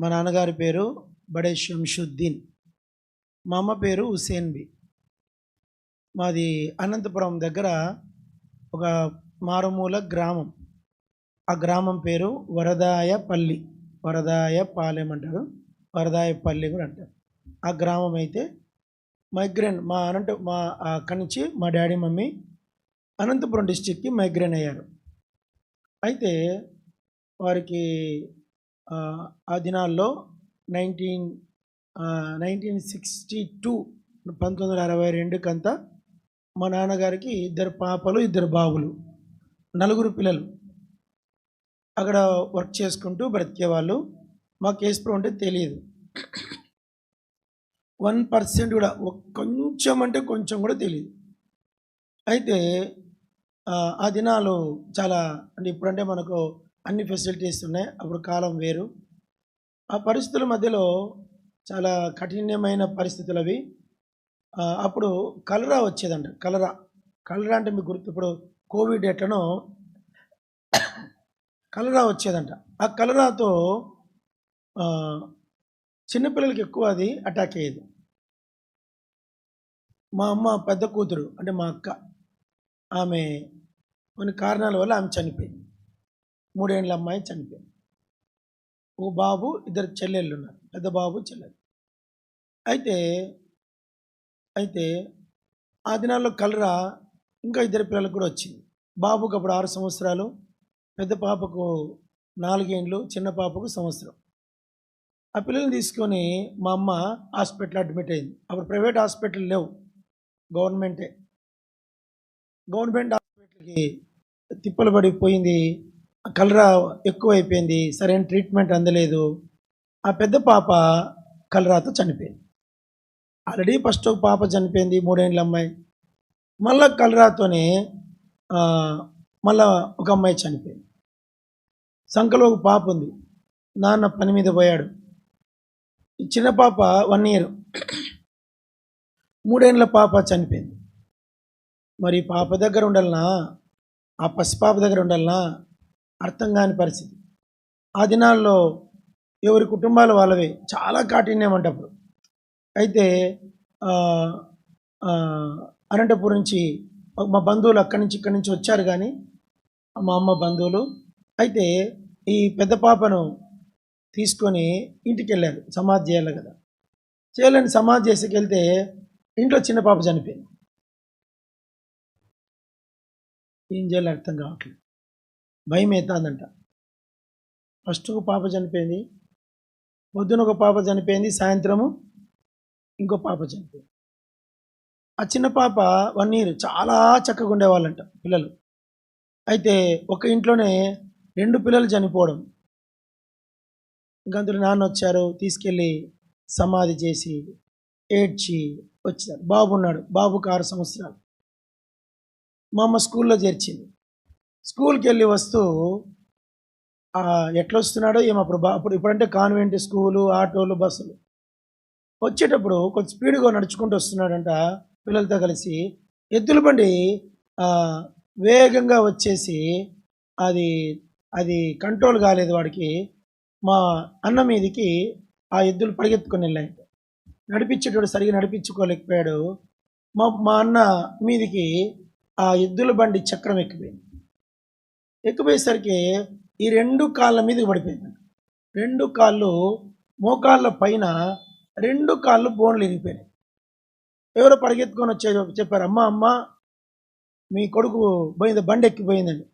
మా నాన్నగారి పేరు బడే శంషుద్దీన్. మా అమ్మ పేరు హుసేన్ బి. మాది అనంతపురం దగ్గర ఒక మారుమూల గ్రామం. ఆ గ్రామం పేరు వరదాయపల్లి. వరదాయపాలెం అంటారు. వరదాయపల్లి కూడా అంటారు. ఆ గ్రామం అయితే మైగ్రేన్ మా అక్కడి నుంచి మా డాడీ మమ్మీ అనంతపురం డిస్టిక్కి మైగ్రేన్ అయ్యారు. అయితే వారికి ఆ దినాల్లో 1962 1962 మా నాన్నగారికి 2 పాపలు 2 బాబులు, 4 పిల్లలు. అక్కడ వర్క్ చేసుకుంటూ బ్రతికేవాళ్ళు. మాకు ఏసుప్రభు అంటే తెలియదు. 1% కూడా కొంచెం అంటే కొంచెం కూడా తెలియదు. అయితే ఆ దినాలు చాలా అంటే ఇప్పుడంటే మనకు అన్ని ఫెసిలిటీస్ ఉన్నాయి. అప్పుడు కాలం వేరు. ఆ పరిస్థితుల మధ్యలో చాలా కఠినమైన పరిస్థితులు అవి. అప్పుడు కలరా వచ్చేదంట. కలరా అంటే మీకు గుర్తు, ఇప్పుడు కోవిడ్ ఎట్లనో కలరా వచ్చేదంట. ఆ కలరాతో చిన్నపిల్లలకి ఎక్కువ అది అటాక్ అయ్యేది. మా అమ్మ పెద్ద కూతురు అంటే మా అక్క, ఆమె కొన్ని కారణాల వల్ల ఆమె చనిపోయింది. 3 ఏళ్ళ అమ్మాయి చనిపోయింది. ఓ బాబు, 2 చెల్లెళ్ళు ఉన్నారు. పెద్ద బాబు చెల్లెలు. అయితే అయితే ఆ దినాల్లో కలరా ఇంకా 2 పిల్లలకు కూడా వచ్చింది. బాబుకు అప్పుడు 6 సంవత్సరాలు, పెద్ద పాపకు 4 ఏండ్లు, చిన్న పాపకు సంవత్సరం. ఆ పిల్లల్ని తీసుకొని మా అమ్మ హాస్పిటల్ అడ్మిట్ అయింది. అప్పుడు ప్రైవేట్ హాస్పిటల్ లేవు, గవర్నమెంట్ హాస్పిటల్కి తిప్పలు పడిపోయింది. కలరా ఎక్కువైపోయింది. సరైన ట్రీట్మెంట్ అందలేదు. ఆ పెద్ద పాప కలరాతో చనిపోయింది. ఆల్రెడీ ఫస్ట్ ఒక పాప చనిపోయింది, 3 ఏళ్ళ అమ్మాయి. మళ్ళా కలరాతోనే మళ్ళా ఒక అమ్మాయి చనిపోయింది. సంఖలో ఒక పాప ఉంది. నాన్న పని మీద పోయాడు. ఈ చిన్న పాప 1 ఇయర్, 3 ఏళ్ళ పాప చనిపోయింది. మరి పాప దగ్గర ఉండాలనా, ఆ పసిపాప దగ్గర ఉండాలనా అర్థం కాని పరిస్థితి. ఆ దినాల్లో ఎవరి కుటుంబాలు వాళ్ళవే, చాలా కాఠిన్యం అంట అప్పుడు. అయితే అనంతపురం నుంచి మా బంధువులు ఇక్కడి నుంచి వచ్చారు. కానీ మా అమ్మ బంధువులు అయితే ఈ పెద్ద పాపను తీసుకొని ఇంటికి వెళ్ళారు. సమాధి చేయాలి కదా, చేయాలని సమాధి చేసేకెళ్తే ఇంట్లో చిన్న పాప చనిపోయింది. ఏం చేయాలో అర్థం కావట్లేదు. భయం అవుతుందంట. ఫస్ట్ ఒక పాప చనిపోయింది, పొద్దున ఒక పాప చనిపోయింది, సాయంత్రము ఇంకో పాప చనిపోయింది. ఆ చిన్న పాప 1 ఇయర్, చాలా చక్కగా ఉండేవాళ్ళంట పిల్లలు. అయితే ఒక ఇంట్లోనే 2 పిల్లలు చనిపోవడం. ఇంకంతలో నాన్న వచ్చారు, తీసుకెళ్ళి సమాధి చేసి ఏడ్చి వచ్చారు. బాబు ఉన్నాడు, బాబుకు 6 సంవత్సరాలు. మా అమ్మ స్కూల్లో చేర్చింది. స్కూల్కి వెళ్ళి వస్తూ ఎట్లా వస్తున్నాడో ఏమో. ఇప్పుడంటే కాన్వెంట్ స్కూలు, ఆటోలు, బస్సులు. వచ్చేటప్పుడు కొంచెం స్పీడ్గా నడుచుకుంటూ వస్తున్నాడంట పిల్లలతో కలిసి. ఎద్దుల బండి వేగంగా వచ్చేసి అది అది కంట్రోల్ కాలేదు వాడికి. మా అన్న మీదకి ఆ ఎద్దులు పరిగెత్తుకొని వెళ్ళాయి. నడిపించేటోడు సరిగా నడిపించుకోలేకపోయాడు. మా అన్న మీదికి ఆ ఎద్దుల బండి చక్రం ఎక్కిపోయేసరికి ఈ 2 కాళ్ళ మీదకి పడిపోయింది. 2 కాళ్ళు, మోకాళ్ళ పైన 2 కాళ్ళు బోన్లు ఇరిగిపోయినాయి. ఎవరో పరిగెత్తుకొని వచ్చే చెప్పారు, అమ్మ మీ కొడుకు పోయింది, బండి ఎక్కిపోయిందండి.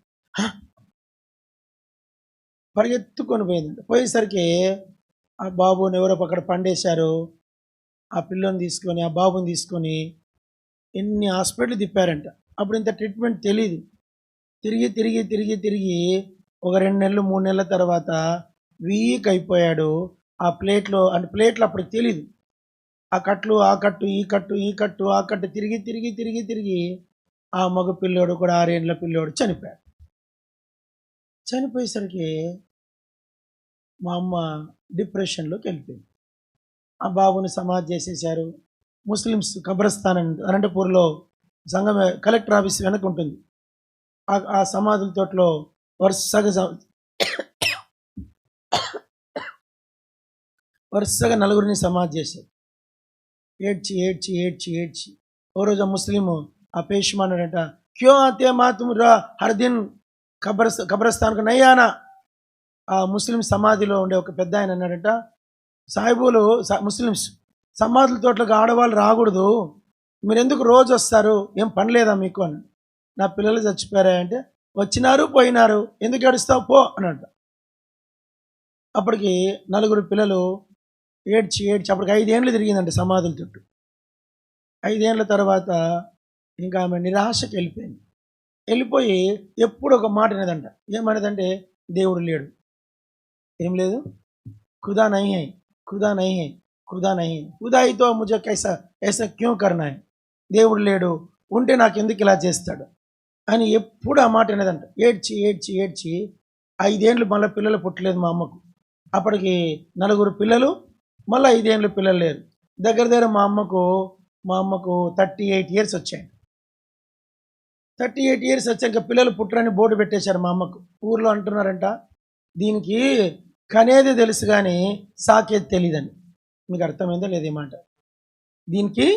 పరిగెత్తుకొని పోయిందండి. పోయేసరికి ఆ బాబుని ఎవరో అక్కడ పండేశారు. ఆ పిల్లని తీసుకొని, ఆ బాబుని తీసుకొని ఎన్ని హాస్పిటల్ తిప్పారంట. అప్పుడు ఇంత ట్రీట్మెంట్ తెలియదు. తిరిగి ఒక 2 నెలలు 3 నెలల తర్వాత వీక్ అయిపోయాడు. ఆ ప్లేట్లు అప్పుడు తెలీదు. ఆ కట్లు, ఈ కట్టు తిరిగి ఆ మగ పిల్లోడు కూడా 6 ఏళ్ళ పిల్లోడు చనిపోయాడు. చనిపోయేసరికి మా అమ్మ డిప్రెషన్లోకి వెళ్ళిపోయింది. ఆ బాబుని సమాధి చేసేసారు. ముస్లిమ్స్ కబ్రస్థాన్ అనంతపూర్లో సంఘం కలెక్టర్ ఆఫీస్ వెనక ఉంటుంది. ఆ సమాధుల తోటలో వరుసగా వరుసగా నలుగురిని సమాధి చేశారు. ఏడ్చి ఏడ్చి ఏడ్చి ఏడ్చి ఓ రోజు ముస్లిము ఆ పేష్మా అన్నాడంట, క్యో ఆతే మా తుమ్ హర్ దిన్ కబ్రస్థాన్కు నయ్యానా. ఆ ముస్లిం సమాధిలో ఉండే ఒక పెద్ద ఆయన అన్నాడంట, సాహిబులు ముస్లిమ్స్ సమాధుల తోటలకు ఆడవాళ్ళు రాకూడదు, మీరు ఎందుకు రోజు వస్తారు, ఏం పని లేదా మీకు అన్నాడు. నా పిల్లలు చచ్చిపోయారా అంటే, వచ్చినారు పోయినారు, ఎందుకు ఏడుస్తావు పో అన్నాడు. అప్పటికి నలుగురు పిల్లలు ఏడ్చి ఏడ్చి అప్పటికి 5 ఏళ్ళు తిరిగిందంట సమాధుల చుట్టూ. 5 ఏళ్ళ తర్వాత ఇంకా ఆమె నిరాశకి వెళ్ళిపోయింది. వెళ్ళిపోయి ఎప్పుడు ఒక మాట అనేదంట, ఏమనేదంటే దేవుడు లేడు, ఏం లేదు, ఖుదా నహీ హై, ఖుదా నహీ హై, ఖుదా నహీ హై, ఖుదా హై తో ముझे कैसा ऐसा क्यों करना है, దేవుడు లేడు, ఉంటే నాకు ఎందుకు ఇలా చేస్తాడు అని ఎప్పుడు ఆ మాట అనేదంట. ఏడ్చి ఏడ్చి ఏడ్చి 5 ఏళ్ళు మళ్ళీ పిల్లలు పుట్టలేదు మా అమ్మకు. అప్పటికి 4 పిల్లలు, మళ్ళీ 5 ఏళ్ళు పిల్లలు లేరు. దగ్గర దగ్గర మా అమ్మకు 38 ఇయర్స్ వచ్చాయి. 38 ఇయర్స్ వచ్చాక పిల్లలు పుట్టరని బోర్డు పెట్టేశారు మా అమ్మకు. ఊర్లో అంటున్నారంట, దీనికి కనేది తెలుసు కానీ సాకేది తెలియదని. మీకు అర్థమైందో లేదే మాట? దీనికి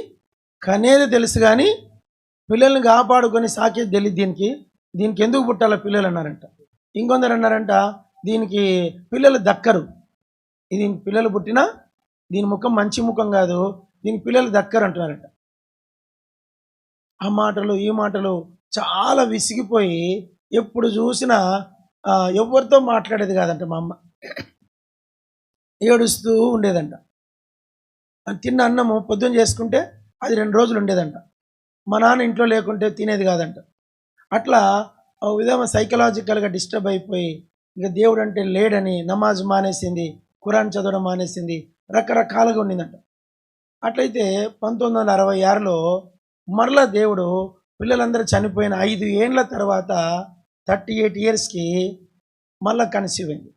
కనేది తెలుసు కానీ పిల్లల్ని కాపాడుకొని సాకేది తెలియదు దీనికి ఎందుకు పుట్టాలో పిల్లలు అన్నారంట. ఇంకొందరు అన్నారంట, దీనికి పిల్లలు దక్కరు, ఇది పిల్లలు పుట్టినా దీని ముఖం మంచి ముఖం కాదు, దీనికి పిల్లలు దక్కరు అంటున్నారంట. ఆ మాటలు ఈ మాటలు చాలా విసిగిపోయి ఎప్పుడు చూసినా ఎవరితో మాట్లాడేది కాదంట మా అమ్మ. ఏడుస్తూ ఉండేదంట. తిన్న అన్నము పొద్దున్న చేసుకుంటే అది 2 రోజులు ఉండేదంట. మా నాన్న ఇంట్లో లేకుంటే తినేది కాదంట. అట్లా ఒక విధంగా సైకలాజికల్గా డిస్టర్బ్ అయిపోయి ఇంకా దేవుడు అంటే లేడని నమాజ్ మానేసింది, ఖురాన్ చదవడం మానేసింది, రకరకాలుగా ఉండిందంట. అట్లయితే 1966లో మరలా దేవుడు పిల్లలందరూ చనిపోయిన 5 ఏళ్ళ తర్వాత 38 ఇయర్స్కి మళ్ళీ కన్సీవ్ అయింది.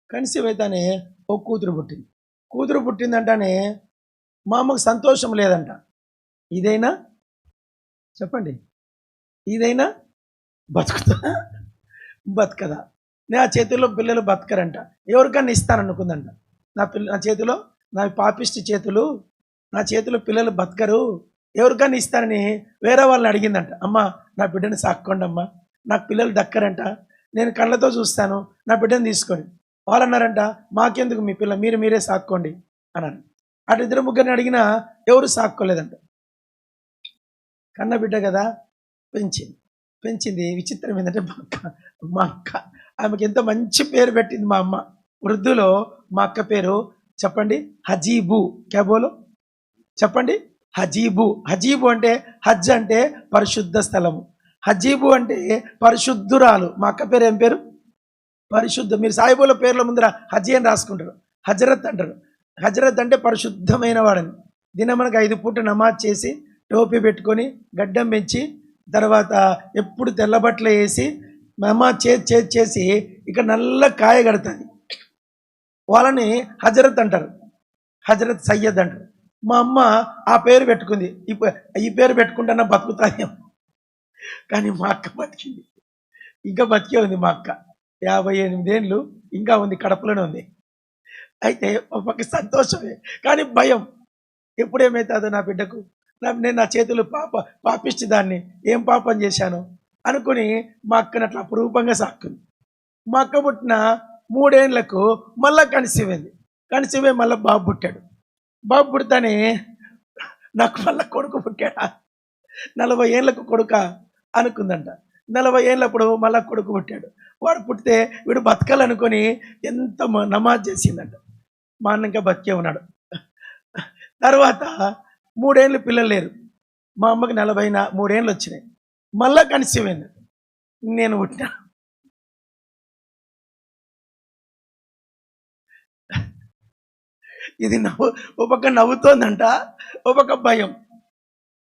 కన్సీవ్ అయితేనే ఒక కూతురు పుట్టింది. కూతురు పుట్టిందంటనే మా అమ్మకు సంతోషం లేదంట. ఇదైనా చెప్పండి, ఇదైనా బతకదా? నా చేతిలో పిల్లలు బతకరంట, ఎవరికన్నా ఇస్తాననుకుందంట. నా చేతిలో, నా పాపిష్టి చేతులు, నా చేతిలో పిల్లలు బతకరు, ఎవరికన్నా ఇస్తానని వేరే వాళ్ళని అడిగిందంట. అమ్మ నా బిడ్డని సాక్కోండి అమ్మ, నాకు పిల్లలు దక్కరంట, నేను కళ్ళతో చూస్తాను, నా బిడ్డను తీసుకొని. వాళ్ళు అన్నారంట, మాకెందుకు మీ పిల్ల, మీరే సాక్కోండి అన్నారు. అటు 2-3 అడిగినా ఎవరు సాక్కోలేదంట. కన్న బిడ్డ కదా, పెంచింది. విచిత్రం ఏంటంటే మా అక్క ఆమెకి ఎంతో మంచి పేరు పెట్టింది మా అమ్మ. ఉర్దూలో మా అక్క పేరు చెప్పండి, హజీబు. క్యాబోలో చెప్పండి, హజీబు. హజీబు అంటే హజ్ అంటే పరిశుద్ధ స్థలము, హజీబు అంటే పరిశుద్ధురాలు. మా అక్క పేరు ఏం పేరు? పరిశుద్ధ. మీరు సాయిబుల పేర్ల ముందర హజీ అని రాసుకుంటారు, హజరత్ అంటారు. హజరత్ అంటే పరిశుద్ధమైన వాడని. మనకు 5 పూట నమాజ్ చేసి టోపీ పెట్టుకొని గడ్డం పెంచి తర్వాత ఎప్పుడు తెల్లబట్టలు వేసి నమాజ్ చేసి ఇక నల్ల కాయ కడుతుంది, వాళ్ళని హజరత్ అంటారు, హజరత్ సయ్యద్ అంటారు. మా అమ్మ ఆ పేరు పెట్టుకుంది. ఈ పేరు పెట్టుకుంటున్నా బతుకుతాయేమో, కానీ మా అక్క బతికింది, ఇంకా బతికే ఉంది. మా అక్క 58 ఏళ్ళు ఇంకా ఉంది, కడపలోనే ఉంది. అయితే ఒక సంతోషమే కానీ భయం, ఎప్పుడేమవుతుందో నా బిడ్డకు. నేను నా చేతులు పాపిష్టి దాన్ని ఏం పాపం చేశాను అనుకుని మా అక్కని అట్లా అపురూపంగా సాక్కుంది. మా అక్క పుట్టిన 3 ఏళ్లకు మళ్ళీ కన్సీవ్ అయింది. కన్సీవ్ అయ్యి మళ్ళీ బాబు పుట్టాడు. బాబు పుడితేనే నాకు మళ్ళీ కొడుకు పుట్టాడా, 40 ఏళ్ళకు కొడుక అనుకుందంట. 40 ఏళ్ళప్పుడు మళ్ళీ కొడుకు పుట్టాడు. వాడు పుట్టితే వీడు బతకాలనుకొని ఎంత నమాజ్ చేసిందంట. మా అన్న ఇంకా బతికే ఉన్నాడు. తర్వాత 3 ఏళ్ళు పిల్లలు లేరు. మా అమ్మకి 43 ఏళ్ళు వచ్చినాయి. మళ్ళా కన్సీవ్ అయింది, నేను పుట్టినా. ఇది ఒక పక్క నవ్వుతోందంట, ఒక పక్క భయం.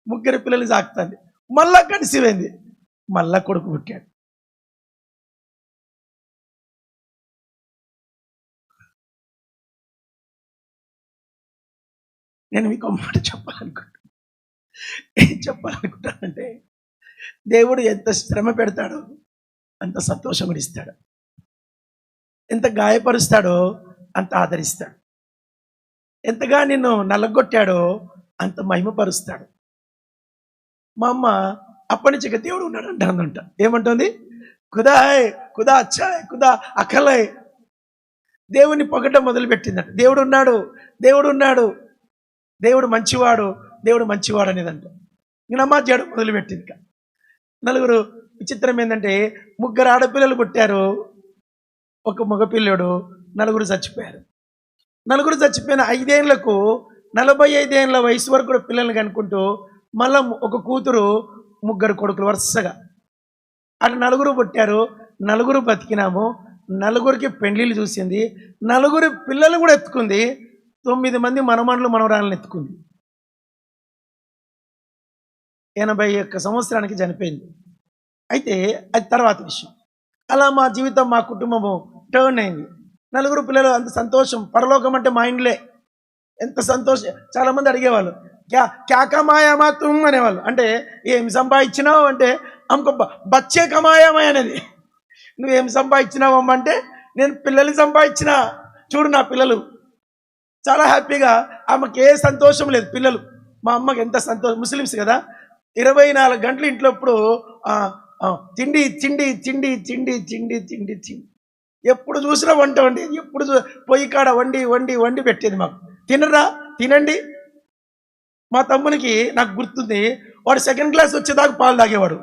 3 పిల్లలు సాకుతుంది. మళ్ళా కన్సీవ్ అయింది, మళ్ళా కొడుకు పుట్టాడు. నేను మీకు ఒక మాట చెప్పాలనుకుంటానంటే దేవుడు ఎంత శ్రమ పెడతాడో అంత సంతోషం కూడా ఇస్తాడు, ఎంత గాయపరుస్తాడో అంత ఆదరిస్తాడు. ఎంతగా నిన్ను నల్లగొట్టాడో అంత మహిమపరుస్తాడు. మా అమ్మ అప్పటి నుంచి ఇక దేవుడు ఉన్నాడు అంటుందంట. ఏమంటుంది? ఖుదా హై, ఖుదా అచ్చా హై, ఖుదా అకల్ హై. దేవుని పొగటం మొదలుపెట్టిందంట. దేవుడు ఉన్నాడు, దేవుడు ఉన్నాడు, దేవుడు మంచివాడు, దేవుడు మంచివాడు అనేదంట. ఇంక నమాజ్ చేయడం మొదలుపెట్టింది. ఇక నలుగురు. విచిత్రం ఏంటంటే ముగ్గురు ఆడపిల్లలు పుట్టారు, ఒక మగపిల్లడు, నలుగురు చచ్చిపోయారు. నలుగురు చచ్చిపోయిన 5 ఏళ్లకు 45 ఏళ్ళ వయసు వరకు కూడా పిల్లల్ని కనుక్కుంటూ మళ్ళా ఒక కూతురు, ముగ్గురు కొడుకులు వరుసగా. అటు నలుగురు పుట్టారు, నలుగురు బతికినాము, నలుగురికి పెండ్లిళ్ళు చూసింది, నలుగురు పిల్లలు కూడా ఎత్తుకుంది, 9 మంది మనమనులు మనవరాలను ఎత్తుకుంది. 81 సంవత్సరానికి చనిపోయింది. అయితే అది తర్వాత విషయం. అలా మా జీవితం, మా కుటుంబము టర్న్ అయింది. నలుగురు పిల్లలు, అంత సంతోషం. పరలోకం అంటే మా ఇండ్లే. ఎంత సంతోషం. చాలామంది అడిగేవాళ్ళు, క్యా కమాయామా తుమ్ అనేవాళ్ళు. అంటే ఏం సంపాదించినావు అంటే అమ్మకు బచ్చే కమాయామా అనేది. నువ్వేం సంపాదించినావు అమ్మ అంటే నేను పిల్లల్ని సంపాదించిన, చూడు నా పిల్లలు. చాలా హ్యాపీగా. ఆమెకి ఏ సంతోషం లేదు. పిల్లలు. మా అమ్మకి ఎంత సంతోషం. ముస్లిమ్స్ కదా, 24 గంటలు ఇంట్లో ఇప్పుడు తిండి తిండి తిండి తిండి తిండి తిండి తిండి. ఎప్పుడు చూసినా వంట వండి, ఎప్పుడు పొయ్యి కాడ వండి వండి వండి పెట్టేది మాకు. తినరా, తినండి. మా తమ్మునికి నాకు గుర్తుంది, వాడు 2nd క్లాస్ వచ్చేదాకా పాలు తాగేవాడు.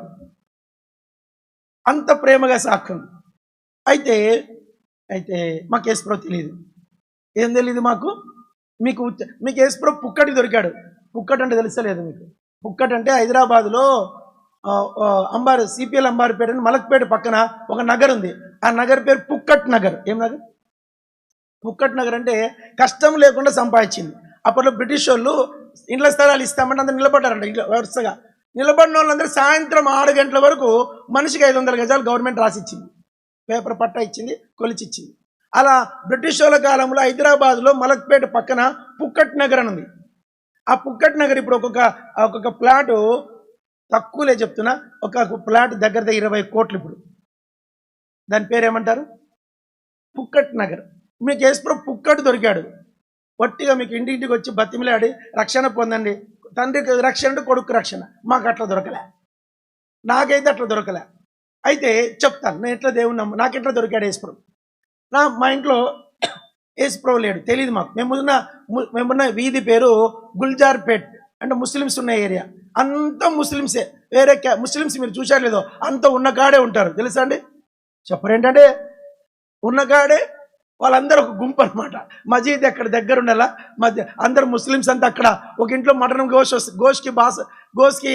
అంత ప్రేమగా సాక్కుంది. అయితే అయితే మాకు యేసుప్రభు తెలియదు. ఏం తెలియదు మాకు? మీకు యేసుప్రభు పుక్కటి దొరికాడు. పుక్కట్ అంటే తెలుస్తలేదు మీకు? పుక్కట్ అంటే హైదరాబాద్లో అంబారు, సిపిఎల్ అంబారుపేట అని మలక్పేట పక్కన ఒక నగర్ ఉంది. ఆ నగర్ పేరు పుక్కట్ నగర్. ఏం నగర్? పుక్కట్ నగర్. అంటే కష్టం లేకుండా సంపాదించింది. అప్పట్లో బ్రిటిష్ వాళ్ళు ఇండ్ల స్థలాలు ఇస్తామంటే అందరు నిలబడ్డారంట. ఇంట్లో వరుసగా నిలబడిన వాళ్ళందరూ సాయంత్రం 6 గంటల వరకు మనిషికి 500 గజాలు గవర్నమెంట్ రాసిచ్చింది, పేపర్ పట్టా ఇచ్చింది, కొలిచిచ్చింది. అలా బ్రిటిష్ వాళ్ళ కాలంలో హైదరాబాద్లో మలక్పేట పక్కన పుక్కట్ నగర్ అని ఉంది. ఆ పుక్కట్ నగర్ ఇప్పుడు ఒక్కొక్క ప్లాటు, తక్కువలే చెప్తున్నా, ఒక ప్లాట్ దగ్గర 20 కోట్లు. ఇప్పుడు దాని పేరు ఏమంటారు? పుక్కట్ నగర్. మీకు యేసుప్రభు పుక్కట్ దొరికాడు. వట్టిగా మీకు ఇంటింటికి వచ్చి బతిమిలాడి రక్షణ పొందండి, తండ్రికి రక్షణ అంటే కొడుకు రక్షణ. మాకు అట్లా దొరకలే, నాకైతే అట్లా దొరకలే. అయితే చెప్తాను నేను ఎట్లా దేవుని నమ్ము. నాకు ఎట్లా దొరికాడు యేసుప్రభు? మా ఇంట్లో యేసుప్రభు లేడు, తెలియదు మాకు. మేమున్న వీధి పేరు గుల్జార్పేట్, అంటే ముస్లిమ్స్ ఉన్న ఏరియా. అంతా ముస్లిమ్సే. వేరే ముస్లిమ్స్ మీరు చూశారు లేదో, అంత ఉన్నకాడే ఉంటారు. తెలుసా అండి? చెప్పరేంటంటే ఉన్నకాడే వాళ్ళందరూ ఒక గుంపు అనమాట. మజీద్ అక్కడ దగ్గర ఉండాలా, అందరు ముస్లిమ్స్ అంతా అక్కడ. ఒక ఇంట్లో మటన్ గోష్కి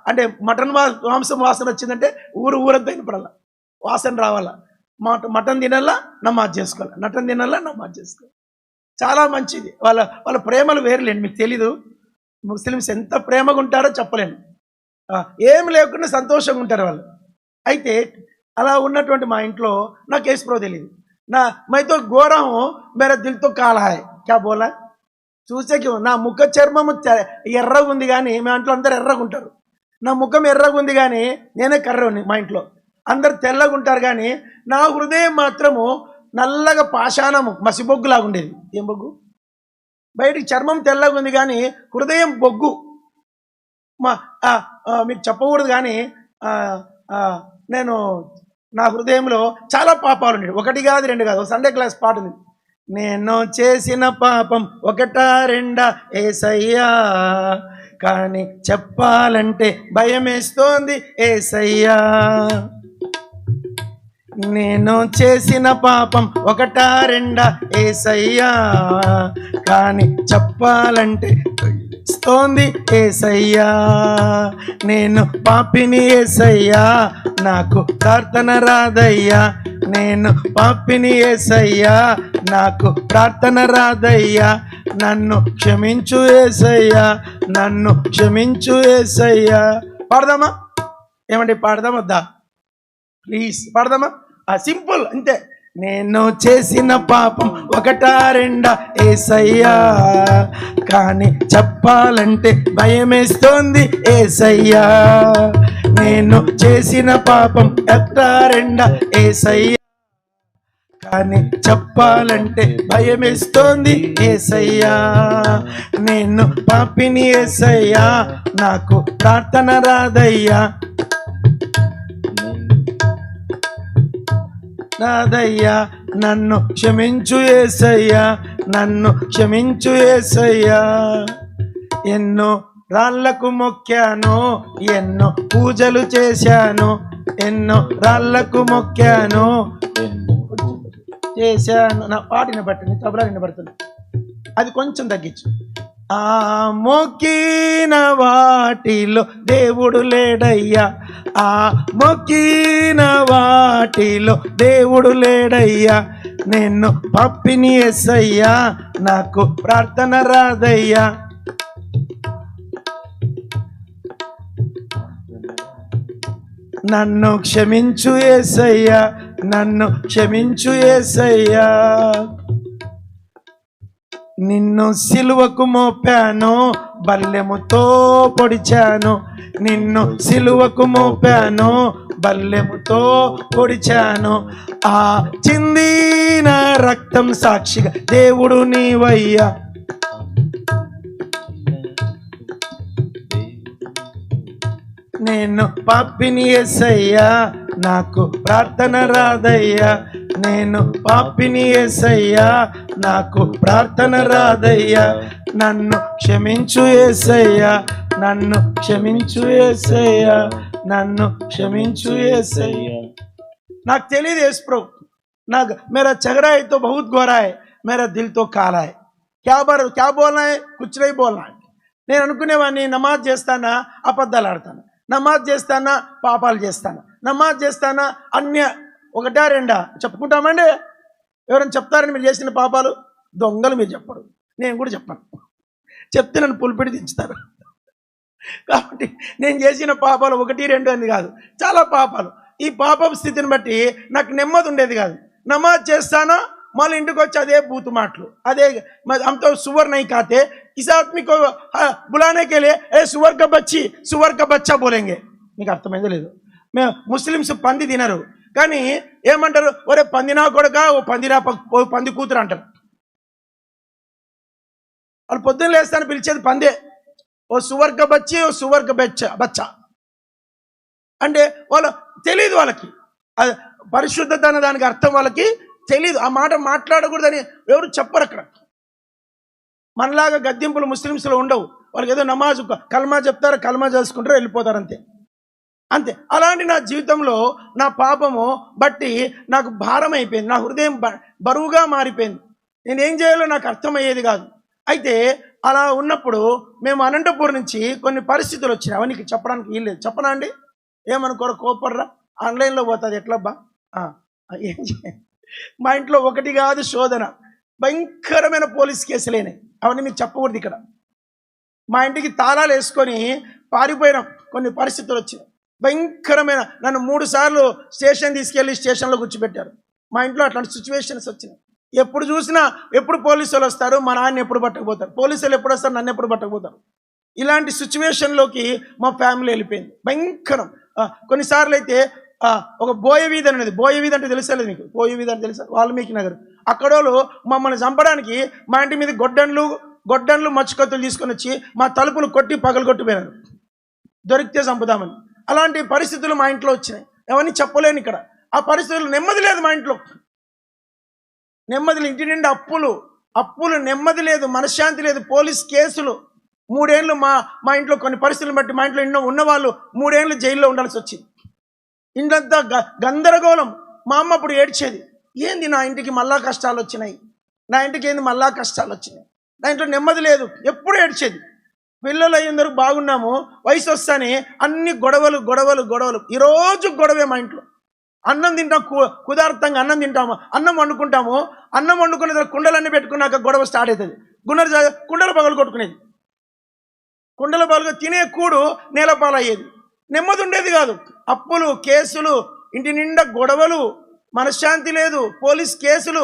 అంటే మటన్ మాంసం వాసన వచ్చిందంటే ఊరంతా వినపడాల, వాసన రావాలా. మటన్ తినాలా, నమాజ్ చేసుకోవాలి, మటన్ తినాలా, నమాజ్ చేసుకోవాలి. చాలా మంచిది. వాళ్ళ ప్రేమలు వేరులేండి, మీకు తెలీదు. ముస్లిమ్స్ ఎంత ప్రేమగా ఉంటారో చెప్పలేను. ఏం లేకుండా సంతోషంగా ఉంటారు వాళ్ళు. అయితే అలా ఉన్నటువంటి మా ఇంట్లో నాకు యేసుప్రభు తెలియదు. मैं तो गोरा हूँ, मेरा दिल तो काला है. क्या बोला? చూసే నా ముఖ చర్మము ఎర్రగా ఉంది కానీ మా ఇంట్లో అందరు ఎర్రగా ఉంటారు. నా ముఖం ఎర్రగా ఉంది కానీ నేనే కర్రని. మా ఇంట్లో అందరు తెల్లగా ఉంటారు కానీ నా హృదయం మాత్రము నల్లగా పాషాణము మసిబొగ్గులాగా ఉండేది. ఏం బొగ్గు? బయటికి చర్మం తెల్లగా ఉంది కానీ హృదయం బొగ్గు. మీకు చెప్పకూడదు కానీ నేను నా హృదయంలో చాలా పాపాలు ఉండేవి. 1 కాదు 2 కాదు. సండే క్లాస్ పాట ఉంది. నేను చేసిన పాపం 1 2 యేసయ్యా, కానీ చెప్పాలంటే భయమేస్తోంది యేసయ్యా. నేను చేసిన పాపం 1 2 యేసయ్యా, కానీ చెప్పాలంటే స్తోంది యేసయ్యా. నేను పాపిని యేసయ్యా, నాకు ప్రార్థన రాదయ్యా. నేను పాపిని యేసయ్యా, నాకు ప్రార్థన రాదయ్యా. నన్ను క్షమించు యేసయ్యా, నన్ను క్షమించు యేసయ్యా. పాడదామా? ఏమండి పాడదామొద్దా? ప్లీజ్ పాడదామా? సింపుల్ అంతే. నేను చేసిన పాపం 1 2 యేసయ్యా, కానీ చెప్పాలంటే భయమేస్తోంది యేసయ్యా. నేను చేసిన పాపం 1 2 యేసయ్యా, కానీ చెప్పాలంటే భయమేస్తోంది యేసయ్యా, నేను పాపిని యేసయ్యా, నాకు ప్రార్థన రాదయ్యా, రాదయ్యా, నన్ను క్షమించు యేసయ్యా, నన్ను క్షమించు యేసయ్యా. ఎన్నో రాళ్లకు మొక్కాను, ఎన్నో పూజలు చేశాను, ఎన్నో రాళ్లకు మొక్కాను చేశాను. నా పాటిని బట్టి తబలా వినబడుతుంది, అది కొంచెం తగ్గించు. ఆ మొక్కిన వాటిలో దేవుడు లేడయ్యా, ఆ మొక్కిన వాటిలో దేవుడు లేడయ్యా, నేను పప్పిని యేసయ్యా, నాకు ప్రార్థన రాదయ్యా. నన్ను క్షమించు యేసయ్యా, నన్ను క్షమించు యేసయ్యా. నిన్ను సిలువకు మోపాను, బల్లెముతో పొడిచాను, నిన్ను సిలువకు మోపాను, బల్లెముతో పొడిచాను. ఆ చిందిన రక్తం సాక్షిగా దేవుడు నీవయ్యా, నేను పాపిని యేసయ్యా, నాకు ప్రార్థన రాదయ్యా, నేను పాపిని యేసయ్యా, నాకు ప్రార్థన రాదయ్యా. నన్ను క్షమించు యేసయ్యా, నన్ను క్షమించు యేసయ్యా, నన్ను క్షమించు యేసయ్యా. నాకు తెలియదు యేసు ప్రభు, నాకు मेरा झगड़ा है तो बहुत गोरा है, मेरा दिल तो काला है. क्या बोलना है, कुछ नहीं बोलना है. నేను అనుకునేవాడిని నమాజ్ చేస్తానా అబద్ధాలు ఆడతాను, నమాజ్ చేస్తానా పాపాలు చేస్తాను, నమాజ్ చేస్తానా అన్య ఒకటా రెండా చెప్పుకుంటామండి. ఎవరైనా చెప్తారని మీరు చేసిన పాపాలు? దొంగలు మీరు చెప్పరు, నేను కూడా చెప్పను. చెప్తే నన్ను పులిపిడి దించుతారు. కాబట్టి నేను చేసిన పాపాలు ఒకటి రెండు అని కాదు, చాలా పాపాలు. ఈ పాపం స్థితిని బట్టి నాకు నెమ్మది ఉండేది కాదు. నమాజ్ చేస్తానా మళ్ళీ ఇంటికి వచ్చి అదే బూతు మాటలు, అదే हम तो सुअर नहीं खाते, इस आदमी को बुलाने के लिए ए सुअर का बच्चा बोलेंगे. మీకు అర్థమైందో లేదు, మేము ముస్లిమ్స్ పంది తినరు కానీ ఏమంటారు, ఒరే పందినా కొడక, ఓ పంది కూతురు అంటారు. వాళ్ళు పొద్దున్న లేస్తాను పిలిచేది పందే, ఓ సువర్గ బచ్చి, ఓ సువర్గ బచ్చా అంటే వాళ్ళు తెలియదు, వాళ్ళకి పరిశుద్ధత అన్న దానికి అర్థం వాళ్ళకి తెలీదు. ఆ మాట మాట్లాడకూడదని ఎవరు చెప్పరు అక్కడ. మనలాగా గద్దింపులు ముస్లిమ్స్లో ఉండవు. వాళ్ళకి ఏదో నమాజ్ కల్మా చెప్తారు, కల్మా చేసుకుంటారు, వెళ్ళిపోతారు, అంతే అంతే. అలాంటి నా జీవితంలో నా పాపము బట్టి నాకు భారం అయిపోయింది, నా హృదయం బరువుగా మారిపోయింది. నేను ఏం చేయాలో నాకు అర్థమయ్యేది కాదు. అయితే అలా ఉన్నప్పుడు మేము అనంతపూర్ నుంచి కొన్ని పరిస్థితులు వచ్చినాయి, అవన్నీ చెప్పడానికి వీల్లేదు. చెప్పనా అండి? ఏమనుకోరు, కోపర్రా, ఆన్లైన్లో పోతుంది ఎట్లబ్బా. ఏం చేయాలి, మా ఇంట్లో ఒకటి కాదు శోధన, భయంకరమైన పోలీస్ కేసులేనాయి. అవన్నీ మీకు చెప్పకూడదు ఇక్కడ. మా ఇంటికి తాళాలు వేసుకొని పారిపోయిన కొన్ని పరిస్థితులు వచ్చినాయి, భయంకరమైన. నన్ను 3 సార్లు స్టేషన్ తీసుకెళ్ళి స్టేషన్లో కూర్చోబెట్టారు. మా ఇంట్లో అట్లాంటి సిచ్యువేషన్స్ వచ్చినాయి. ఎప్పుడు చూసినా ఎప్పుడు పోలీసు వాళ్ళు వస్తారు, మా నాన్న ఎప్పుడు పట్టకపోతారు, పోలీసు వాళ్ళు ఎప్పుడు వస్తారు, నన్ను ఎప్పుడు పట్టకపోతారు. ఇలాంటి సిచ్యువేషన్లోకి మా ఫ్యామిలీ వెళ్ళిపోయింది, భయంకరం. కొన్నిసార్లు అయితే ఒక బోయ వీధి అనేది, బోయ వీధి అంటే తెలుసలేదు మీకు, బోయ వీధి అంటే తెలుసా, వాల్మీకి నగర్. అక్కడ వాళ్ళు మమ్మల్ని చంపడానికి మా ఇంటి మీద గొడ్డన్లు మచ్చుకత్తులు తీసుకొని వచ్చి మా తలుపులు కొట్టి పగలగొట్టిపోయినారు, దొరికితే చంపుదామని. అలాంటి పరిస్థితులు మా ఇంట్లో వచ్చినాయి, ఎవరిని చెప్పలేను ఇక్కడ. ఆ పరిస్థితులు నెమ్మది లేదు మా ఇంట్లో, నెమ్మది లేదు. ఇంటి నిండా అప్పులు, నెమ్మది లేదు, మనశ్శాంతి లేదు, పోలీస్ కేసులు. 3 ఏళ్ళు మా ఇంట్లో కొన్ని పరిస్థితులను బట్టి మా ఇంట్లో ఉన్నవాళ్ళు 3 ఏళ్ళు జైల్లో ఉండాల్సి వచ్చింది. ఇంకంతా గందరగోళం. మా అమ్మ అప్పుడు ఏడ్చేది, ఏంది నా ఇంటికి మళ్ళా కష్టాలు వచ్చినాయి, నా ఇంటికి ఏంది మళ్ళా కష్టాలు వచ్చినాయి, నా ఇంట్లో నెమ్మది లేదు, ఎప్పుడు ఏడ్చేది. పిల్లలు అయ్యేందరూ బాగున్నాము, వయసు వస్తానే అన్ని గొడవలు. ఈరోజు గొడవే మా ఇంట్లో. అన్నం తింటాం, కుదార్థంగా అన్నం తింటాము, అన్నం వండుకుంటాము, అన్నం వండుకునే దగ్గర కుండలన్నీ పెట్టుకున్నాక గొడవ స్టార్ట్ అవుతుంది. కుండలు పగలు కొట్టుకునేది, కుండల పగలు తినే కూడు నేలపాలయ్యేది, నెమ్మది ఉండేది కాదు. అప్పులు, కేసులు, ఇంటి నిండా గొడవలు, మనశ్శాంతి లేదు, పోలీస్ కేసులు.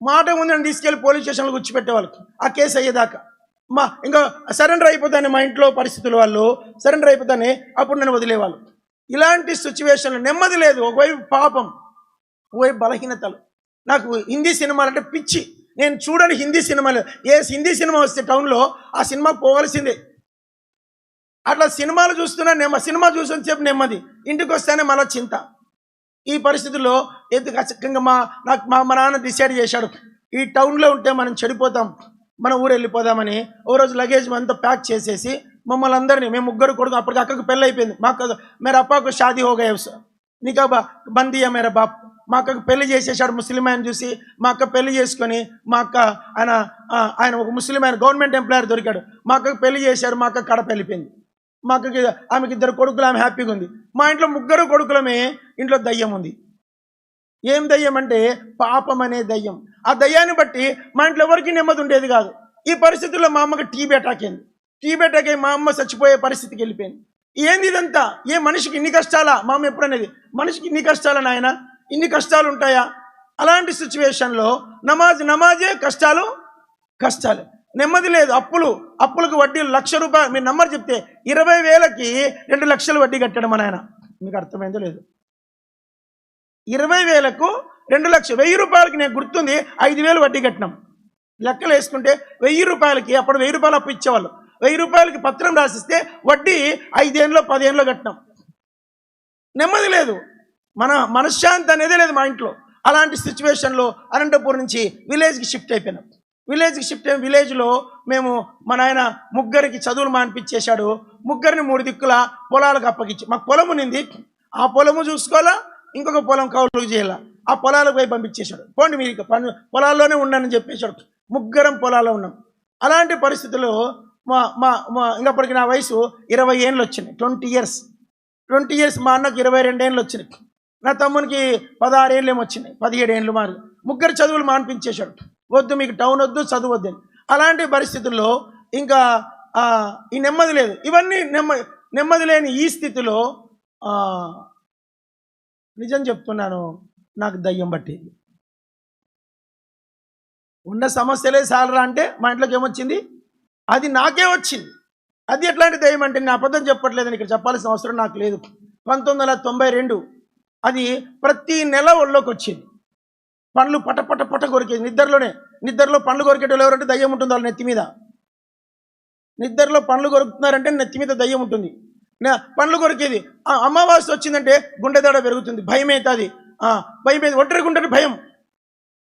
మాట ముందని తీసుకెళ్ళి పోలీస్ స్టేషన్లో కూర్చోపెట్టేవాళ్ళు ఆ కేసు అయ్యేదాకా. ఇంకా సరెండర్ అయిపోతానే మా ఇంట్లో పరిస్థితులు, వాళ్ళు సరెండర్ అయిపోతానే అప్పుడు నన్ను వదిలేవాళ్ళు. ఇలాంటి సిచ్యువేషన్లో నెమ్మది లేదు. ఒకవైపు పాపం, ఒకవైపు బలహీనతలు. నాకు హిందీ సినిమాలు అంటే పిచ్చి. నేను చూడని హిందీ సినిమాలు, ఏ హిందీ సినిమా వస్తే టౌన్లో ఆ సినిమా పోవలసిందే. అట్లా సినిమాలు చూస్తున్నా సినిమా చూసిన సేపు నెమ్మది, ఇంటికి వస్తేనే మళ్ళీ చింత. ఈ పరిస్థితుల్లో ఖచ్చితంగా మా నాన్న డిసైడ్ చేశాడు, ఈ టౌన్లో ఉంటే మనం చెడిపోతాం, మన ఊరు వెళ్ళిపోదామని. ఓ రోజు లగేజ్ అంతా ప్యాక్ చేసేసి మమ్మల్ని అందరినీ, మేము ముగ్గురు కొడుకు, అప్పటికి అక్కకు పెళ్ళి అయిపోయింది. మాకు మేరా అప్పకు షాదీ హో గయా, నీకా బందీయా మేరా బాప్. మా అక్కకు పెళ్లి చేసేసాడు ముస్లిం ఆయన చూసి. మా అక్క పెళ్లి చేసుకొని, మా అక్క ఆయన ఒక ముస్లిం ఆయన గవర్నమెంట్ ఎంప్లాయర్ దొరికాడు. మా అక్కకు పెళ్లి చేశారు. మా అక్క కడప వెళ్ళిపోయింది. మా అక్కకి ఆమెకి 2 కొడుకులు, ఆమె హ్యాపీగా ఉంది. మా ఇంట్లో 3 కొడుకులమే, ఇంట్లో దయ్యం ఉంది. ఏం దయ్యం అంటే పాపం అనే దయ్యం. ఆ దయ్యాన్ని బట్టి మా ఇంట్లో ఎవరికి నెమ్మది ఉండేది కాదు. ఈ పరిస్థితుల్లో మా అమ్మకి టీబీ అటాక్ అయింది. టీబీ అటాక్ అయ్యి మా అమ్మ చచ్చిపోయే పరిస్థితికి వెళ్ళిపోయింది. ఏంది ఇదంతా? ఏ మనిషికి ఇన్ని కష్టాలా? మా అమ్మ ఎప్పుడనేది, మనిషికి ఇన్ని కష్టాలా నాయన, ఇన్ని కష్టాలు ఉంటాయా? అలాంటి సిచ్యువేషన్లో నమాజే కష్టాలు, నెమ్మది లేదు. అప్పులకు వడ్డీ 1,00,000 రూపాయలు. మీరు నంబర్ చెప్తే 20,000కి 2 లక్షలు వడ్డీ కట్టాడు మా నాయన. మీకు అర్థమైందో లేదు? 20,000కు 2 లక్షలు. 1,000 రూపాయలకి నేను గుర్తుంది 5,000 వడ్డీ కట్టినాం. లెక్కలు వేసుకుంటే 1,000 రూపాయలకి, అప్పుడు 1,000 రూపాయలు అప్పు ఇచ్చేవాళ్ళు. 1,000 రూపాయలకి పత్రం రాసిస్తే వడ్డీ 5 ఏళ్ళలో 10 ఏళ్ళలో కట్టినాం. నెమ్మది లేదు, మనశ్శాంతి అనేదే లేదు మా ఇంట్లో. అలాంటి సిచ్యువేషన్లో అనంతపూర్ నుంచి విలేజ్కి షిఫ్ట్ అయిపోయినాం. విలేజ్లో మేము, మా నాయన 3 చదువులు మానిపించేశాడు. 3 3 దిక్కుల పొలాలకు అప్పగించి, మాకు పొలం ఉన్నింది, ఆ పొలము చూసుకోవాలా, ఇంకొక పొలం కౌలుకు చేయాల. ఆ పొలాలకు పోయి పంపించేశాడు. పోండి మీరు పొలాల్లోనే ఉండని చెప్పేశాడు. 3 పొలాల్లో ఉన్నాం. అలాంటి పరిస్థితుల్లో ఇంకప్పటికి నా వయసు 20 ఏళ్ళు వచ్చినాయి. 20 ఇయర్స్. మా అన్నకు 22 ఏళ్ళు వచ్చినాయి. నా తమ్మునికి 16 ఏళ్ళు ఏమో వచ్చినాయి, 17 ఏళ్ళు మారు. 3 చదువులు మానిపించేశాడు. వద్దు, మీకు టౌన్ వద్దు, చదువు వద్దని. అలాంటి పరిస్థితుల్లో ఇంకా ఈ నెమ్మది లేదు. ఇవన్నీ నెమ్మది లేని ఈ స్థితిలో నిజం చెప్తున్నాను, నాకు దయ్యం పట్టింది. ఉన్న సమస్యలే సాలరా అంటే మా ఇంట్లోకి ఏమొచ్చింది? అది నాకే వచ్చింది. అది ఎట్లాంటి దయ్యం అంటే, నేను అబద్ధం చెప్పట్లేదని ఇక్కడ చెప్పాల్సిన అవసరం నాకు లేదు. 1992 అది ప్రతి నెల ఒళ్ళోకి వచ్చింది. పండ్లు పట కొరికేది. నిద్రలో పండ్లు కొరికేటోళ్ళు ఎవరంటే దయ్యం ఉంటుంది వాళ్ళ నెత్తి మీద. నిద్రలో పండ్లు కొరుకుతున్నారంటే నెత్తి మీద దయ్యం ఉంటుంది. పండ్లు కొరికేది. అమావాస్య వచ్చిందంటే గుండె దడ పెరుగుతుంది, భయం అవుతుంది. ఒంటరిగా ఉంటుంది భయం.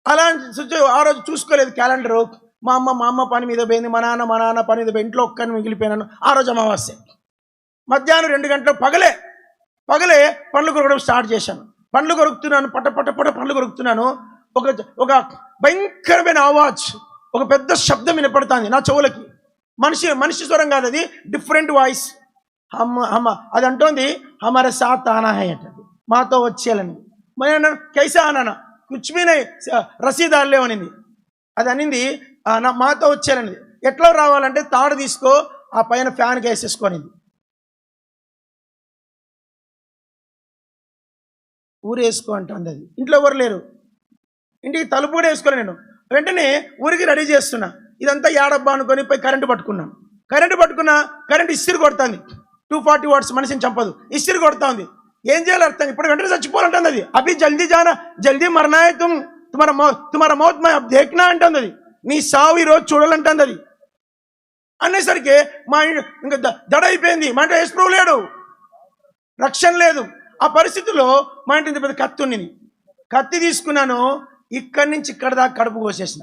అలాంటి ఆ రోజు చూసుకోలేదు క్యాలెండరు. మా అమ్మ పని మీద పోయింది, మా నాన్న పని మీద పోయి, ఇంట్లో ఒక్కరిని మిగిలిపోయినాను. ఆ రోజు అమావాస్య మధ్యాహ్నం 2 గంటలకు పగలే పండ్లు కొరకడం స్టార్ట్ చేశాను. పండ్లు కొరుకుతున్నాను, పట పండ్లు కొరుకుతున్నాను. ఒక భయంకరమైన ఆవాజ్, ఒక పెద్ద శబ్దం వినపడుతుంది నా చెవులకి. మనిషి స్వరం కాదు, అది డిఫరెంట్ వాయిస్. అమ్మ అది అంటోంది, హమారే సాత్ ఆనా హై అంటది, మాతో వచ్చేయాలని. నేను కైసా అన్నా, కుచ్మీనే రసీదారులే అనింది. అది అనింది మాతో వచ్చేయాలనింది. ఎట్లా రావాలంటే తాడు తీసుకో, ఆ పైన ఫ్యాన్కి వేసేసుకొనింది. ఊరేసుకో అంటుంది. అది ఇంట్లో ఎవరు లేరు, ఇంటికి తలుపు కూడా వేసుకోలే. నేను వెంటనే ఊరికి రెడీ చేస్తున్నా. ఇదంతా ఏడబ్బా అనుకొని పోయి కరెంటు పట్టుకున్నా. కరెంటు ఇస్త్రీ కొడుతుంది. 240 వాట్స్, మనిషిని చంపదు, ఇస్త్రీ కొడుతూ ఉంది. ఏం చేయాలి అర్థం, ఇప్పుడు వెంటనే చచ్చిపోవాలంటుంది. అది అభి జల్దీ జానా, జల్దీ మరనా హై తుమారా మౌత్ మై అబ్ దేఖ్నా అంటుంది. అది నీ సావు ఈరోజు చూడాలంటుంది. అది అనేసరికి మా ఇంకా దడ అయిపోయింది. మా ఇంట్లో యేసు ప్రభువు లేడు, రక్షణ లేదు. ఆ పరిస్థితుల్లో మా ఇంటి పెద్ద కత్తి ఉన్నింది. కత్తి తీసుకున్నాను, ఇక్కడి నుంచి ఇక్కడ దాకా కడుపు కోసేసిన.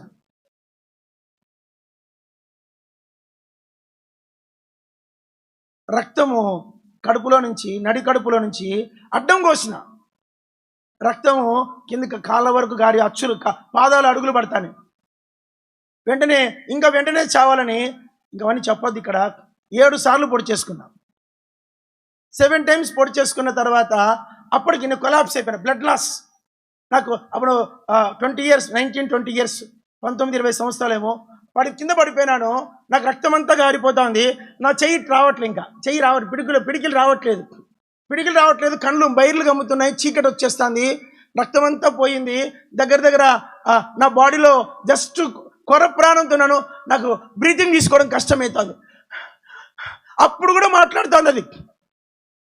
రక్తము నడి కడుపులో నుంచి అడ్డం కోసిన. రక్తము కిందకి కాళ్ళ వరకు గారి అచ్చులు, పాదాలు, అడుగులు పడతాను. వెంటనే చావాలని ఇంకవన్నీ చెప్పొద్దు. ఇక్కడ 7 సార్లు పొడి చేసుకున్నా. 7 times పొడి చేసుకున్న తర్వాత అప్పటికి నేను కొలాప్స్ అయిపోయినా, బ్లడ్ లాస్. నాకు అప్పుడు 20 years, 19-20 years, 19-20 సంవత్సరాలేమో కింద పడిపోయినాను. నాకు రక్తం అంతా గారిపోతుంది. నా చెయ్యి రావట్లేదు, పిడికిలు రావట్లేదు. కళ్ళు బైర్లు గమ్ముతున్నాయి, చీకటి వచ్చేస్తుంది, రక్తం అంతా పోయింది. దగ్గర నా బాడీలో జస్ట్ కొర ప్రాణంతున్నాను. నాకు బ్రీతింగ్ తీసుకోవడం కష్టమవుతుంది. అప్పుడు కూడా మాట్లాడుతుంది అది,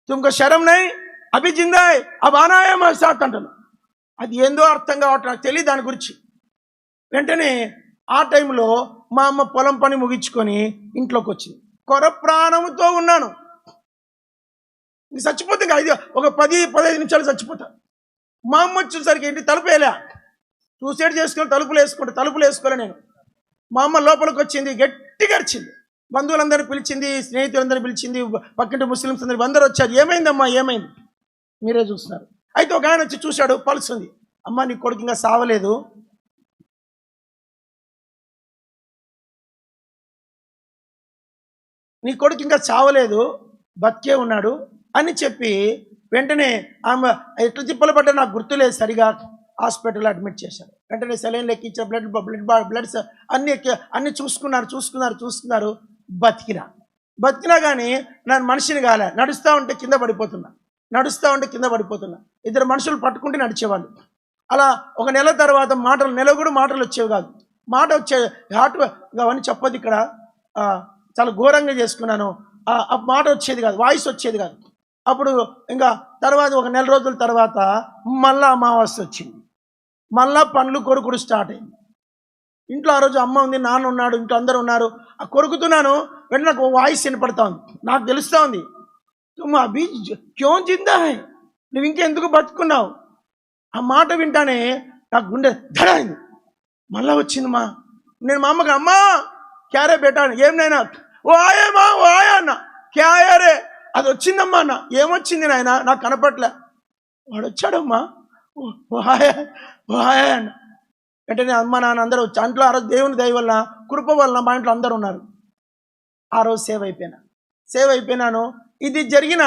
తుమ్కో శరం నై, అభి జిందా హై, అబ్ ఆనా హై హమారే సాత్ అంటాను. అది ఏందో అర్థం కావట్లేదు, నాకు తెలియదు దాని గురించి. వెంటనే ఆ టైంలో మా అమ్మ పొలం పని ముగించుకొని ఇంట్లోకి వచ్చింది. కొర ప్రాణంతో ఉన్నాను, చచ్చిపోతే ఒక 10-15 నిమిషాలు చచ్చిపోతా. మా అమ్మ వచ్చేసరికి ఏంటి, తలుపు వేయలే, సూసైడ్ చేసుకుని తలుపులు వేసుకోలే నేను. మా అమ్మ లోపలికి వచ్చింది, గట్టిగా అరిచింది, బంధువులందరినీ పిలిచింది, స్నేహితులందరినీ పిలిచింది, పక్కింటి ముస్లిమ్స్ అందరూ వచ్చారు. ఏమైందమ్మా, ఏమైంది, మీరే చూస్తున్నారు. అయితే ఒక ఆయన వచ్చి చూశాడు, పల్స్ ఉంది. అమ్మ, నీ కొడుకు ఇంకా సావలేదు, బతికే ఉన్నాడు అని చెప్పి వెంటనే ఆమె ఎట్లా తిప్పలు పడ్డా నాకు గుర్తులేదు సరిగా, హాస్పిటల్లో అడ్మిట్ చేశారు. వెంటనే సెలైన్ ఎక్కించారు, బ్లడ్స్ అన్నీ చూసుకున్నారు. బతికినా కానీ నేను మనిషిని కాలే. నడుస్తూ ఉంటే కింద పడిపోతున్నా. 2 మనుషులు పట్టుకుంటే నడిచేవాళ్ళు. అలా ఒక నెల తర్వాత మాటలు వచ్చేవి కాదు. మాట వచ్చే హార్ట్గా అవన్నీ చెప్పదు ఇక్కడ, చాలా ఘోరంగా చేసుకున్నాను. ఆ మాట వచ్చేది కాదు, వాయిస్ వచ్చేది కాదు. అప్పుడు ఇంకా తర్వాత ఒక నెల రోజుల తర్వాత మళ్ళా అమావాస్య వచ్చింది, మళ్ళా పండ్లు కొరుకుడు స్టార్ట్ అయింది. ఇంట్లో ఆ రోజు అమ్మ ఉంది, నాన్న ఉన్నాడు, ఇంట్లో అందరూ ఉన్నారు. ఆ కొరుకుతున్నాను, వెంటనే నాకు వాయిస్ వినపడతా ఉంది, నాకు తెలుస్తూ ఉంది, తుమ్ అభి క్యో జిందా హై, నువ్వు ఇంకెందుకు బతుకున్నావు. ఆ మాట వింటానే నాకు గుండె ధడ అయింది. మళ్ళా వచ్చింది నేను మా అమ్మకి, అమ్మా క్యారే బేటా, ఏం నైనా, ఓ ఆయా అన్న, క్యారే, అది వచ్చిందమ్మా అన్న. ఏమొచ్చింది నాయన, నాకు కనపట్లే. వాడు వచ్చాడమ్మా, ఓ ఆయా అన్న. వెంటనే అమ్మ నాన్న అందరూ వచ్చి, అంట్లో ఆ రోజు దేవుని దయ వల్ల, కృప వల్ల మా ఇంట్లో అందరూ ఉన్నారు. ఆ రోజు సేవ్ అయిపోయినాను. ఇది జరిగిన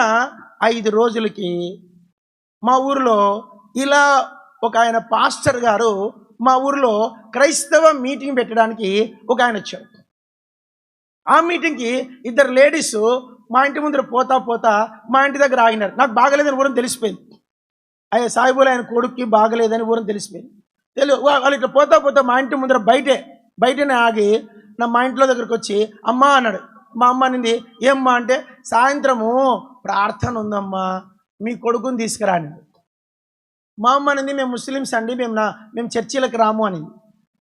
5 రోజులకి మా ఊరిలో ఇలా ఒక ఆయన పాస్టర్ గారు మా ఊరిలో క్రైస్తవ మీటింగ్ పెట్టడానికి ఒక ఆయన వచ్చాడు. ఆ మీటింగ్కి 2 లేడీస్ మా ఇంటి ముందర పోతా మా ఇంటి దగ్గర ఆగినారు. నాకు బాగలేదని ఊరం తెలిసిపోయింది. సాయిబుల్ ఆయన కొడుక్కి బాగలేదని ఊరం తెలిసిపోయింది. వాళ్ళు ఇట్లా పోతా మా ఇంటి ముందర బయటనే ఆగి మా ఇంట్లో దగ్గరకు వచ్చి అమ్మ అన్నాడు. మా అమ్మ అనింది, ఏమ్మా అంటే, సాయంత్రము ప్రార్థన ఉందమ్మా, మీ కొడుకుని తీసుకురా అని. మా అమ్మ అనింది, మేము ముస్లిమ్స్ అండి, మేము చర్చిలకు రాము అనింది.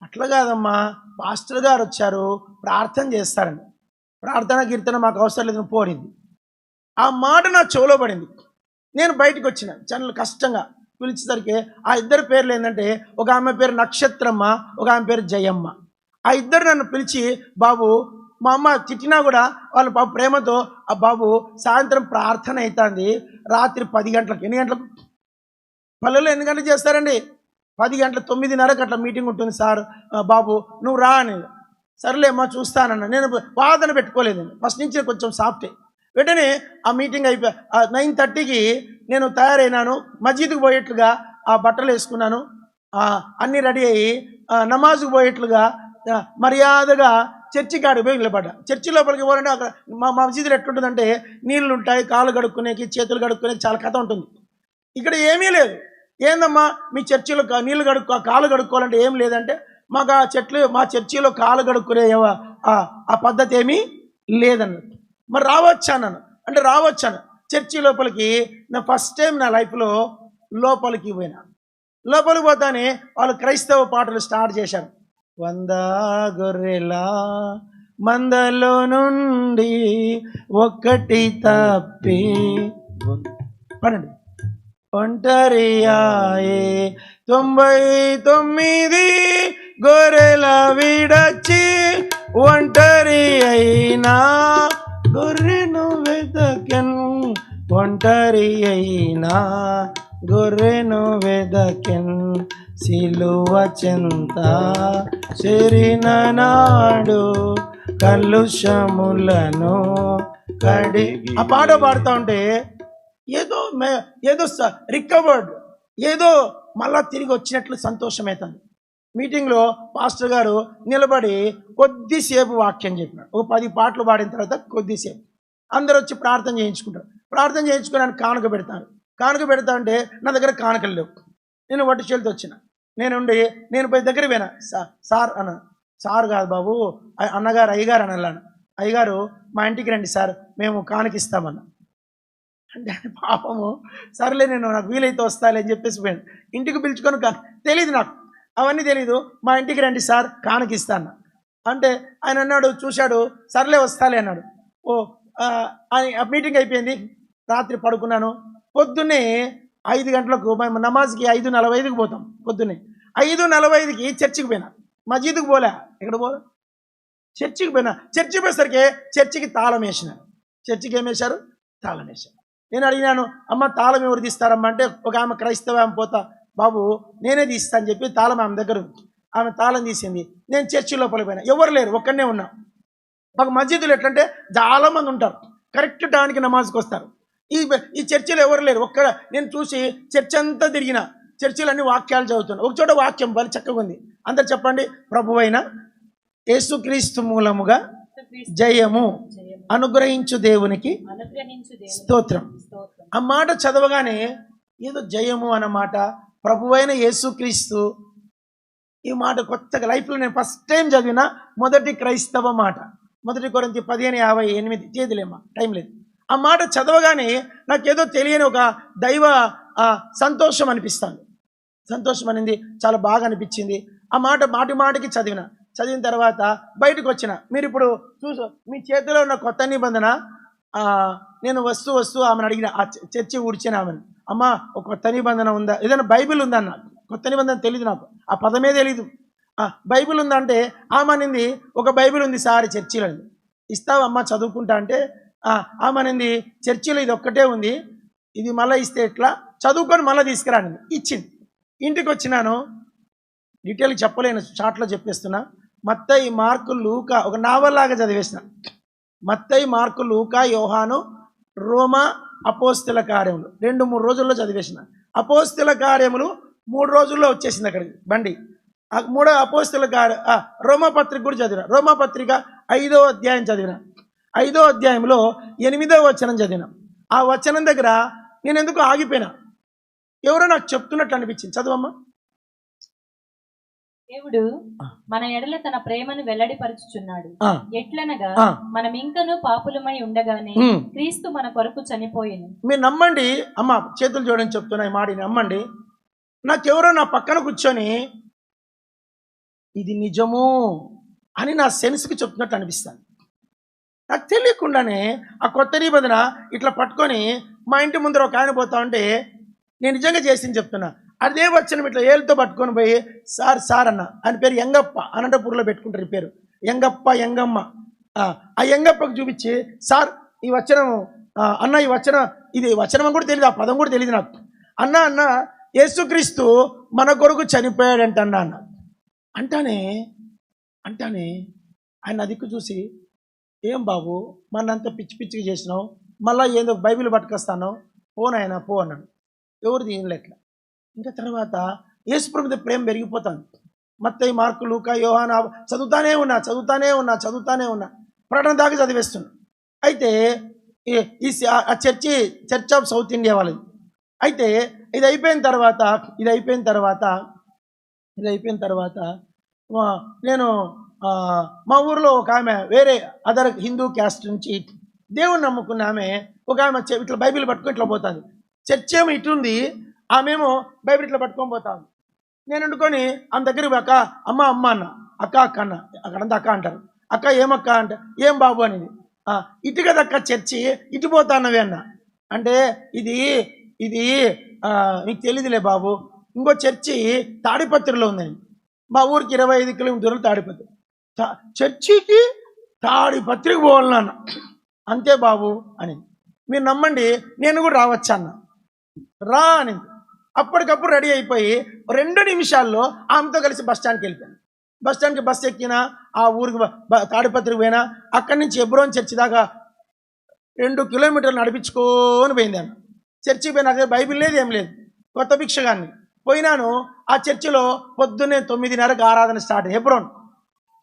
అట్లా కాదమ్మా, పాస్టర్ గారు వచ్చారు, ప్రార్థన చేస్తారండి, ప్రార్థన కీర్తన మాకు అవసరం లేదని పోరింది. ఆ మాట నా చెవులో పడింది. నేను బయటకు వచ్చిన, చాలా కష్టంగా పిలిచేసరికి ఆ 2 పేర్లు ఏంటంటే, ఒక ఆమె పేరు నక్షత్రమ్మ, ఒక ఆమె పేరు జయమ్మ. ఆ 2 నన్ను పిలిచి, బాబు, మా అమ్మ తిట్టినా కూడా వాళ్ళు ప్రేమతో, ఆ బాబు సాయంత్రం ప్రార్థన అవుతుంది, రాత్రి 10 గంటలకు, ఎన్ని గంటలకు, పల్లెల్లో ఎన్ని గంటలు చేస్తారండి, 10 గంటల 9:30కి అట్లా మీటింగ్ ఉంటుంది సార్, బాబు నువ్వు రా అని. సర్లేమ్మా చూస్తానన్నా. నేను వాదన పెట్టుకోలేదు, ఫస్ట్ నుంచి కొంచెం సాఫ్టే. వెంటనే ఆ మీటింగ్ 9:30కి నేను తయారైనాను, మస్జిద్కి పోయేట్లుగా ఆ బట్టలు వేసుకున్నాను, అన్నీ రెడీ అయ్యి నమాజ్కి పోయేట్లుగా మర్యాదగా చర్చి కాడికి పోయి నిలబడ్డా. చర్చి లోపలికి పోవాలంటే అక్కడ మా మస్జిద్లో ఎట్లుంటుందంటే, నీళ్ళు ఉంటాయి, కాళ్ళు కడుక్కునేకి, చేతులు కడుక్కునేకి చాలా కథ ఉంటుంది. ఇక్కడ ఏమీ లేదు. ఏందమ్మా మీ చర్చిలో నీళ్ళు కాళ్ళు కడుక్కోవాలంటే ఏం లేదంటే, మాకు మా చర్చిలో కాళ్ళు కడుక్కునే ఆ పద్ధతి ఏమీ లేదన్నట్టు. మరి రావచ్చాను అంటే రావచ్చాను. చర్చి లోపలికి నా ఫస్ట్ టైం నా లైఫ్లో లోపలికి పోతానే వాళ్ళు క్రైస్తవ పాటలు స్టార్ట్ చేశారు. 100 గొర్రెల మందలో నుండి ఒక్కటి తప్పి పడండి, ఒంటరియాయే 99 గొర్రెల విడచి ఒంటరి అయినా గొర్రెను వెదకెన్, ఒంటరి అయినా గొర్రెను వెదకెన్, సిలువ చెంత చేరిన నాడు కలుషములను కడిగి. ఆ పాట పాడుతూ ఉంటే ఏదో రికవర్డ్, ఏదో మళ్ళా తిరిగి వచ్చినట్లు సంతోషమవుతుంది. మీటింగ్లో పాస్టర్ గారు నిలబడి కొద్దిసేపు వాక్యం చెప్పినాడు. ఒక 10 పాటలు పాడిన తర్వాత కొద్దిసేపు అందరూ వచ్చి ప్రార్థన చేయించుకుంటారు. ప్రార్థన చేయించుకోవడానికి కానుక పెడతా అంటే నా దగ్గర కానుకలు లేవు. నేను వట్టి చేతితో వచ్చిన. నేను పోయి దగ్గర పోయినా, సార్ అన్న. సార్ కాదు బాబు, అన్నగారు, అయ్యగారు అని అన్నాను. అయ్యగారు మా ఇంటికి రండి సార్, మేము కానుకిస్తామన్నా. అంటే పాపము సర్లే నేను నాకు వీలైతే వస్తాలే అని చెప్పేసి పోయాను. ఇంటికి పిలుచుకొని తెలియదు నాకు, అవన్నీ తెలీదు. మా ఇంటికి రండి సార్ కానుకిస్తాను అంటే ఆయన అన్నాడు, చూశాడు, సర్లే వస్తాలే అన్నాడు. అని మీటింగ్ అయిపోయింది. రాత్రి పడుకున్నాను. పొద్దున్నే 5 గంటలకు మేము నమాజ్కి 5:45కి పోతాం. పొద్దున్నే 5:45కి చర్చికి పోయినా. మసీదుకి పోలే, ఎక్కడ పోలే, చర్చికి పోయినా. చర్చికి పోయేసరికి చర్చికి తాళం వేసినారు. చర్చికి ఏం వేశారు? తాళం వేశారు. నేను అడిగినాను, అమ్మ తాళం ఎవరు తీస్తారమ్మా అంటే, ఒక ఆమె క్రైస్తవ ఆమె పోతా, బాబు నేనే తీస్తా అని చెప్పి తాళం ఆమె దగ్గర ఉంది. ఆమె తాళం తీసింది. నేను చర్చి లోపలికి పోయినా, ఎవరు లేరు, ఒక్కనే ఉన్నా. మాకు మసీదులు ఎట్లంటే చాలా మంది ఉంటారు, కరెక్ట్ టైంకి నమాజ్కి వస్తారు. ఈ చర్చిలో ఎవరు లేరు. నేను చూసి చర్చ్ అంతా తిరిగిన, చర్చిలో అన్ని వాక్యాలు చదువుతున్నా. ఒక చోట వాక్యం బలి చక్కగా ఉంది. అందరు చెప్పండి, ప్రభువైన యేసుక్రీస్తు మూలముగా జయము అనుగ్రహించు దేవునికి స్తోత్రం. ఆ మాట చదవగానే ఏదో జయము అన్నమాట, ప్రభువైన యేసుక్రీస్తు, ఈ మాట కొత్తగా లైఫ్లో నేను ఫస్ట్ టైం చదివిన మొదటి క్రైస్తవ మాట. 1 కొరింథీ 15:58 తేదీలేమ్మా, టైం లేదు. ఆ మాట చదవగానే నాకేదో తెలియని ఒక దైవ సంతోషం అనిపిస్తుంది. సంతోషం అనేది చాలా బాగా అనిపించింది. ఆ మాట మాటికి చదివిన తర్వాత బయటకు వచ్చిన. మీరు ఇప్పుడు మీ చేతిలో ఉన్న కొత్త నిబంధన, నేను వస్తూ ఆమెను అడిగిన, ఆ చర్చి ఊడ్చిన ఆమెను, అమ్మ ఒక కొత్త నిబంధన ఉందా, ఏదైనా బైబిల్ ఉందా అన్న. కొత్త నిబంధన తెలీదు నాకు, ఆ పదమే తెలీదు. బైబిల్ ఉందంటే ఆమె అనింది, ఒక బైబిల్ ఉంది సార్ చర్చిలో, ఇస్తావా అమ్మ చదువుకుంటా అంటే, ఆమె అనింది, చర్చిలో ఇది ఒక్కటే ఉంది, ఇది మళ్ళీ ఇస్తే ఎట్లా, చదువుకొని మళ్ళీ తీసుకురాని ఇచ్చింది. ఇంటికి వచ్చినాను, డీటెయిల్గా చెప్పలేను, షార్ట్లో చెప్పేస్తున్నా. మత్తయి, మార్కు, లూకా ఒక నావల్ లాగా చదివేసిన. మత్తయి, మార్కు, లూకా, యోహాను, రోమా, అపోస్తల కార్యములు 2-3 రోజుల్లో చదివేసిన. అపోస్తల కార్యములు 3 రోజుల్లో వచ్చేసింది అక్కడికి బండి. 3వ అపోస్తల రోమా పత్రిక కూడా చదివిన. రోమా పత్రిక 5వ అధ్యాయం చదివిన. 5వ అధ్యాయంలో 8వ వచనం చదివిన. ఆ వచనం దగ్గర నేను ఎందుకు ఆగిపోయినా, ఎవరో నాకు చెప్తున్నట్టు అనిపించింది. చదువమ్మా. దేవుడు మన ఎడల తన ప్రేమను వెల్లడిపరుచుచున్నాడు. ఎట్లనగా మనం ఇంకను పాపులమై ఉండగానే క్రీస్తు మన కొరకు చనిపోయింది. మీరు నమ్మండి అమ్మ, చేతులు చూడని చెప్తున్నా, ఈ మాటని నమ్మండి. నాకెవరో నా పక్కన కూర్చొని ఇది నిజము అని నా సెన్స్కి చెప్తున్నట్టు అనిపిస్తాను. నాకు తెలియకుండానే ఆ కొత్త నిబంధన ఇట్లా పట్టుకొని మా ఇంటి ముందర ఒక ఆయన పోతా ఉంటే, నేను నిజంగా చేసింది చెప్తున్నా, అదే వచ్చిన ఇట్లా ఏళ్ళతో పట్టుకొని పోయి, సార్ అన్న, ఆయన పేరు యంగప్ప, అనంతపూర్లో పెట్టుకుంటారు ఈ పేరు, యంగమ్మ. ఆ యంగప్పకు చూపించి, సార్ ఈ వచనం అన్న, ఈ వచనం, ఇది వచనం కూడా తెలియదు, ఆ పదం కూడా తెలియదు నాకు. అన్న యేసుక్రీస్తు మన కొరకు చనిపోయాడంట అన్న. అంటానే ఆయన దిక్కు చూసి, ఏం బాబు మనంతా పిచ్చిగా చేసినావు, మళ్ళీ ఏదో బైబిల్ పట్టుకొస్తాను, పోనాయన పో అన్నాడు. ఎవరిది ఏం లేక. ఇంకా తర్వాత యేసుప్రభు మీద ప్రేమ పెరిగిపోతాను. మత్తయి, మార్కు, లూకా, యోహాను చదువుతానే ఉన్నా ప్రకటన దాకా చదివేస్తున్నా. అయితే ఈ చర్చ్ ఆఫ్ సౌత్ ఇండియా వాళ్ళది. అయితే ఇది అయిపోయిన తర్వాత నేను మా ఊరిలో ఒక ఆమె, వేరే అదర్ హిందూ క్యాస్ట్ నుంచి దేవుని నమ్ముకున్న ఆమె, ఒక ఆమె ఇట్లా బైబిల్ పట్టుకొని ఇట్లా పోతుంది. చర్చ్ ఏమో ఇటుంది, ఆమెమో బైబిల్ ఇట్లా పట్టుకొని పోతాను. నేను వండుకొని ఆమె దగ్గర అమ్మ అన్న, అక్క అన్న, అక్కడంతా అక్క అంటారు. అక్క ఏమక్క అంటే, ఏం బాబు అనేది. ఇటు కదక్క చర్చి, ఇటు పోతానవే అన్న. అంటే ఇది మీకు తెలియదులే బాబు, ఇంకో చర్చి తాడిపత్రిలో ఉందండి. మా ఊరికి 25 కిలోమీటర్లు తాడిపత్రి. చర్చికి తాడిపత్రికి పోవాలన్న. అంతే బాబు అని. మీరు నమ్మండి, నేను కూడా రావచ్చా అన్న. రా అని అప్పటికప్పుడు రెడీ అయిపోయి 2 నిమిషాల్లో ఆమెతో కలిసి బస్టాండ్కి వెళ్ళిపోయాను. బస్టాండ్కి బస్సు ఎక్కినా, ఆ ఊరికి తాడిపత్రికి పోయినా, అక్కడి నుంచి ఎబ్రోన్ చర్చి దాకా 2 కిలోమీటర్లు నడిపించుకొని పోయింది ఆమె. చర్చికి పోయినా, బైబిల్ లేదు, ఏం లేదు, కొత్త భిక్షగాన్ని పోయినాను. ఆ చర్చిలో పొద్దున్నే 9:30కి ఆరాధన స్టార్ట్. హెబ్రోన్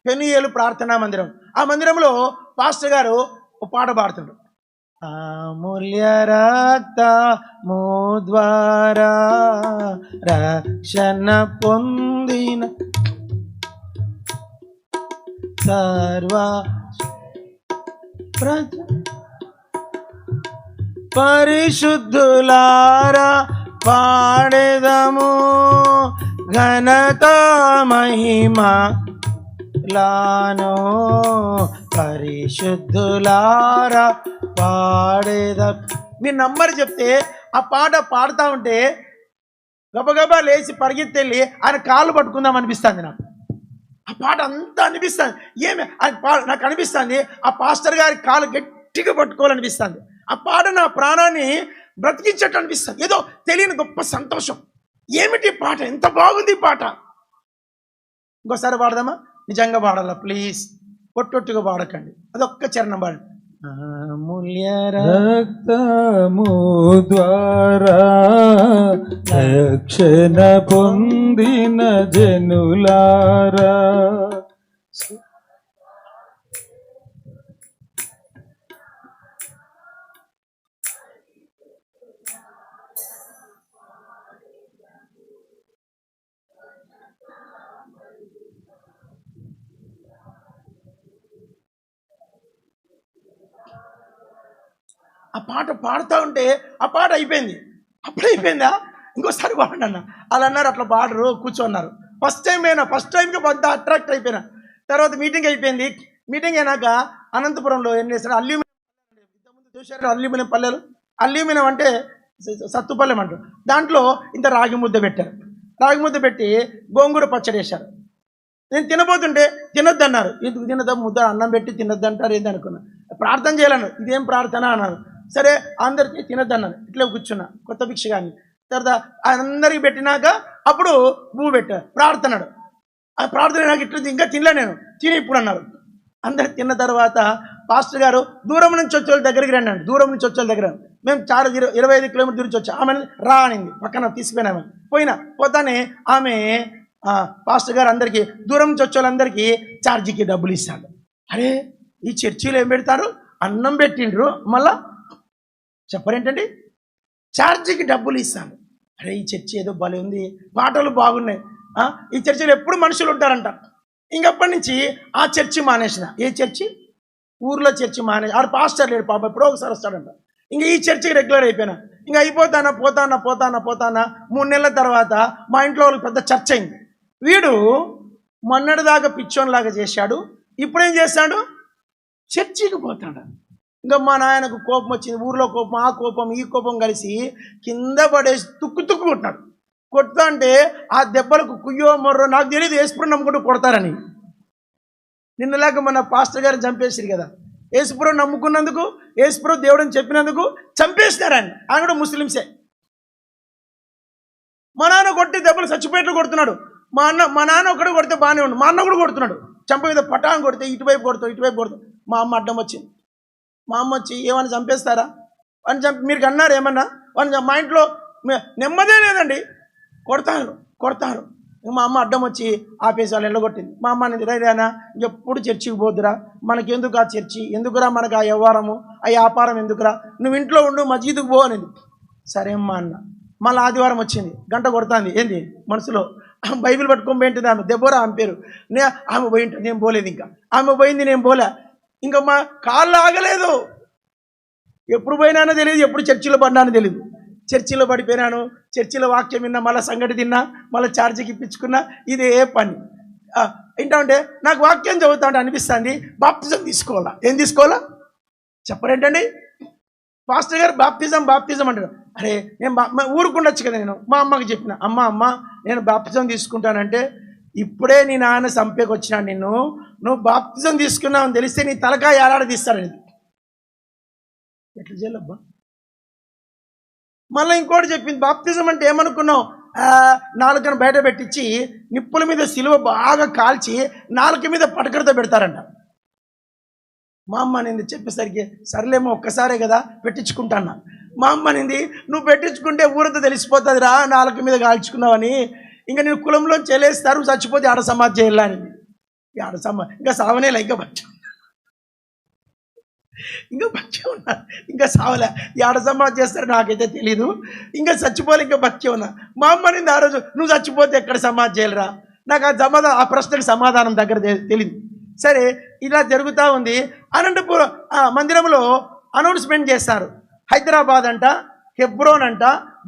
పెనుయేలు ప్రార్థనా మందిరం. ఆ మందిరంలో పాస్టర్ గారు ఒక పాట పాడుతుండ్రు. అమూల్య రక్తము ద్వారా రక్షణ పొందిన సర్వ పరిశుద్ధులారా పాడెదము ఘనత మహిమ లాను పరిశుద్ధులారా పాడేద. మీ నంబర్ చెప్తే ఆ పాట పాడుతూ ఉంటే గబగబా లేచి పరిగెత్తెళ్ళి ఆయన కాళ్ళు పట్టుకుందాం అనిపిస్తుంది నాకు. ఆ పాట అంతా అనిపిస్తుంది. ఏమి నాకు అనిపిస్తుంది ఆ పాస్టర్ గారి కాలు గట్టిగా పట్టుకోవాలనిపిస్తుంది. ఆ పాట నా ప్రాణాన్ని బ్రతికించట్టు అనిపిస్తుంది. ఏదో తెలియని గొప్ప సంతోషం. ఏమిటి పాట, ఎంత బాగుంది పాట. ఇంకోసారి పాడదామా? నిజంగా పాడాలా ప్లీజ్, పొట్టొట్టుగా పాడకండి. అదొక్క చరణం పాడండి. అమూల్య రక్తము ద్వారా రక్షణ పొందిన జనులారా ఆ పాట పాడుతూ ఉంటే ఆ పాట అయిపోయింది. అప్పుడు అయిపోయిందా, ఇంకోసారి పాడండి అన్న. అలా అన్నారు. అట్లా పాడరు, కూర్చోన్నారు. ఫస్ట్ టైంకి పెద్ద అట్రాక్ట్ అయిపోయినా. తర్వాత మీటింగ్ అయిపోయింది. మీటింగ్ అయినాక అనంతపురంలో ఏం చేశారు, అల్యూమినియం ఇంతకుముందు చూశారు, అల్యూమినియం పల్లెలు. అల్యూమినియం అంటే సత్తుపల్లెం అంటారు. దాంట్లో ఇంత రాగి ముద్ద పెట్టారు. రాగి ముద్ద పెట్టి గోంగూర పచ్చడి వేశారు. నేను తినబోతుంటే తినొద్దు అన్నారు. ఎందుకు తినద్దా, ముద్ద అన్నం పెట్టి తినొద్దు అంటారు ఏంది అనుకున్నా. ప్రార్థన చేయాలన్నారు. ఇదేం ప్రార్థన అన్నారు. సరే అందరికీ తినొద్దు అన్నారు. ఇట్లా కూర్చున్నా కొత్త భిక్ష కానీ. తర్వాత అందరికి పెట్టినాక అప్పుడు పువ్వు పెట్టారు. ప్రార్థనడు ఆ ప్రార్థన నాకు ఇట్లా ఇంకా తినలే నేను, తిని ఇప్పుడు అన్నారు. అందరికి తిన్న తర్వాత పాస్టర్ గారు దూరం నుంచి వచ్చే వాళ్ళ దగ్గరికి రండి అండి. దూరం నుంచి వచ్చే వాళ్ళ దగ్గర మేము చాలా 25 కిలోమీటర్ నుంచి వచ్చాం. ఆమె రా అనింది. పక్కన తీసుకుపోయినామె. పోతానే ఆమె పాస్టర్ గారు అందరికీ దూరం నుంచి వచ్చే వాళ్ళందరికీ ఛార్జీకి డబ్బులు ఇస్తాడు. అరే ఈ చర్చిలో ఏం పెడతారు, అన్నం పెట్టిండ్రు, మళ్ళా చెప్పరేంటండి ఛార్జీకి డబ్బులు ఇస్తాను. అరే ఈ చర్చి ఏదో భలే ఉంది, పాటలు బాగున్నాయి, ఈ చర్చిలో ఎప్పుడు మనుషులు ఉంటారంట. ఇంకప్పటి నుంచి ఆ చర్చి మానేసిన. ఏ చర్చి, ఊర్లో చర్చి మానేసి. ఆడు పాస్టర్ లేడు పాప, ఎప్పుడో ఒకసారి వస్తాడంట. ఇంకా ఈ చర్చికి రెగ్యులర్ అయిపోయినా. ఇంకా అయిపోతానా పోతానా 3 నెలల తర్వాత మా ఇంట్లో వాళ్ళకి పెద్ద చర్చ అయింది. వీడు మొన్నటిదాకా పిచ్చోన్లాగా చేశాడు, ఇప్పుడేం చేస్తాడు, చర్చికి పోతాడు. ఇంకా మా నాయనకు కోపం వచ్చింది. ఊర్లో కోపం, ఆ కోపం ఈ కోపం కలిసి కింద పడేసి తుక్కు కొట్టినాడు. కొడతా అంటే ఆ దెబ్బలకు కుయ్యో మొర్రో నాకు తెలియదు, యేసుప్రభు నమ్ముకుంటూ కొడతారని. నిన్నలాగా మన పాస్టర్ గారిని చంపేసారు కదా. యేసుప్రభు నమ్ముకున్నందుకు, యేసుప్రభు దేవుడని చెప్పినందుకు చంపేసినారని. ఆయన కూడా ముస్లింసే. మా నాన్న కొట్టి దెబ్బలు చచ్చిపోయేట్లు కొడుతున్నాడు. మా నాన్న ఒకటి కొడితే బాగానే ఉండు, మా అన్న కూడా కొడుతున్నాడు. చంప మీద పటాన్ కొడితే ఇటువైపు కొడతావు. మా అమ్మ అడ్డం వచ్చింది. మా అమ్మ వచ్చి ఏమని చంపేస్తారా అని మీరు అన్నారు ఏమన్నా అని. మా ఇంట్లో నెమ్మదే లేదండి, కొడతారు. మా అమ్మ అడ్డం వచ్చి ఆపేసి వాళ్ళు ఎల్లగొట్టింది. మా అమ్మ అనేది రైనా ఎప్పుడు చర్చికి పోద్దురా, మనకెందుకు ఆ చర్చి, ఎందుకురా మనకు ఆ వ్యవహారము, ఆ వ్యాపారం ఎందుకురా, నువ్వు ఇంట్లో ఉండు, మస్జిద్కు పో అనేది. సరే అమ్మా అన్న. మళ్ళీ ఆదివారం వచ్చింది, గంట కొడుతుంది. ఏంది మనసులో బైబిల్ పట్టుకొని పోయింటుంది ఆమె, దెబ్బోరా ఆమె పేరు. ఆమె పోయింటుంది, నేను పోలేదు. ఇంకా ఆమె పోయింది, నేను పోలే. ఇంకా మా కాళ్ళు ఆగలేదు. ఎప్పుడు పోయినానో తెలియదు, ఎప్పుడు చర్చిలో పడినానో తెలియదు. చర్చిలో పడిపోయినాను, చర్చిలో వాక్యం విన్నా, మళ్ళీ సంగటి తిన్నా, మళ్ళీ ఛార్జీకి ఇప్పించుకున్నా. ఇదే పని. ఏంటంటే నాకు వాక్యం చదువుతా ఉంటే అనిపిస్తుంది బాప్తిజం తీసుకోవాలా. ఏం తీసుకోవాలా చెప్పరేంటండి. పాస్టర్ గారు బాప్తిజం అంటారు. అరే నేను ఊరుకుండొచ్చు కదా. నేను మా అమ్మకి చెప్పిన, అమ్మ నేను బాప్తిజం తీసుకుంటానంటే, ఇప్పుడే నీ నాన్న చంపేకి వచ్చినాడు నిన్ను, నువ్వు బాప్తిజం తీసుకున్నావు అని తెలిస్తే నీ తలకాయ ఏలాడ తీస్తాడని. ఎట్లా చేయాలబ్బా. మళ్ళీ ఇంకోటి చెప్పింది, బాప్తిజం అంటే ఏమనుకున్నావు, నాలుకను బయట పెట్టించి నిప్పుల మీద సిలువ బాగా కాల్చి నాలుక మీద పటకరతో పెడతారంట. మా అమ్మ నింది చెప్పేసరికి సర్లేమో ఒక్కసారే కదా పెట్టించుకుంటాను. మా అమ్మ నింది నువ్వు పెట్టించుకుంటే ఊరంతా తెలిసిపోతుంది రా నాలుక మీద కాల్చుకున్నావని, ఇంకా నేను కులంలో చెలేస్తారు, చచ్చిపోతే ఆడ సమాధి చేయాలని. ఆడ ఇంకా సావనేలా, ఇంకా బతికే ఉన్నా, ఇంకా సావలే. ఆడ సమాధి చేస్తారు నాకైతే తెలీదు. ఇంకా చచ్చిపోలే, ఇంకా బతికే ఉన్నా. మా అమ్మ నింది ఆ రోజు నువ్వు చచ్చిపోతే ఎక్కడ సమాధి చేయలేరా. నాకు ఆ ప్రశ్నకు సమాధానం దగ్గర తెలియదు. సరే ఇలా జరుగుతూ ఉంది. అనంతపురం మందిరంలో అనౌన్స్మెంట్ చేస్తారు, హైదరాబాద్ అంట, హెబ్రోన్ అంట,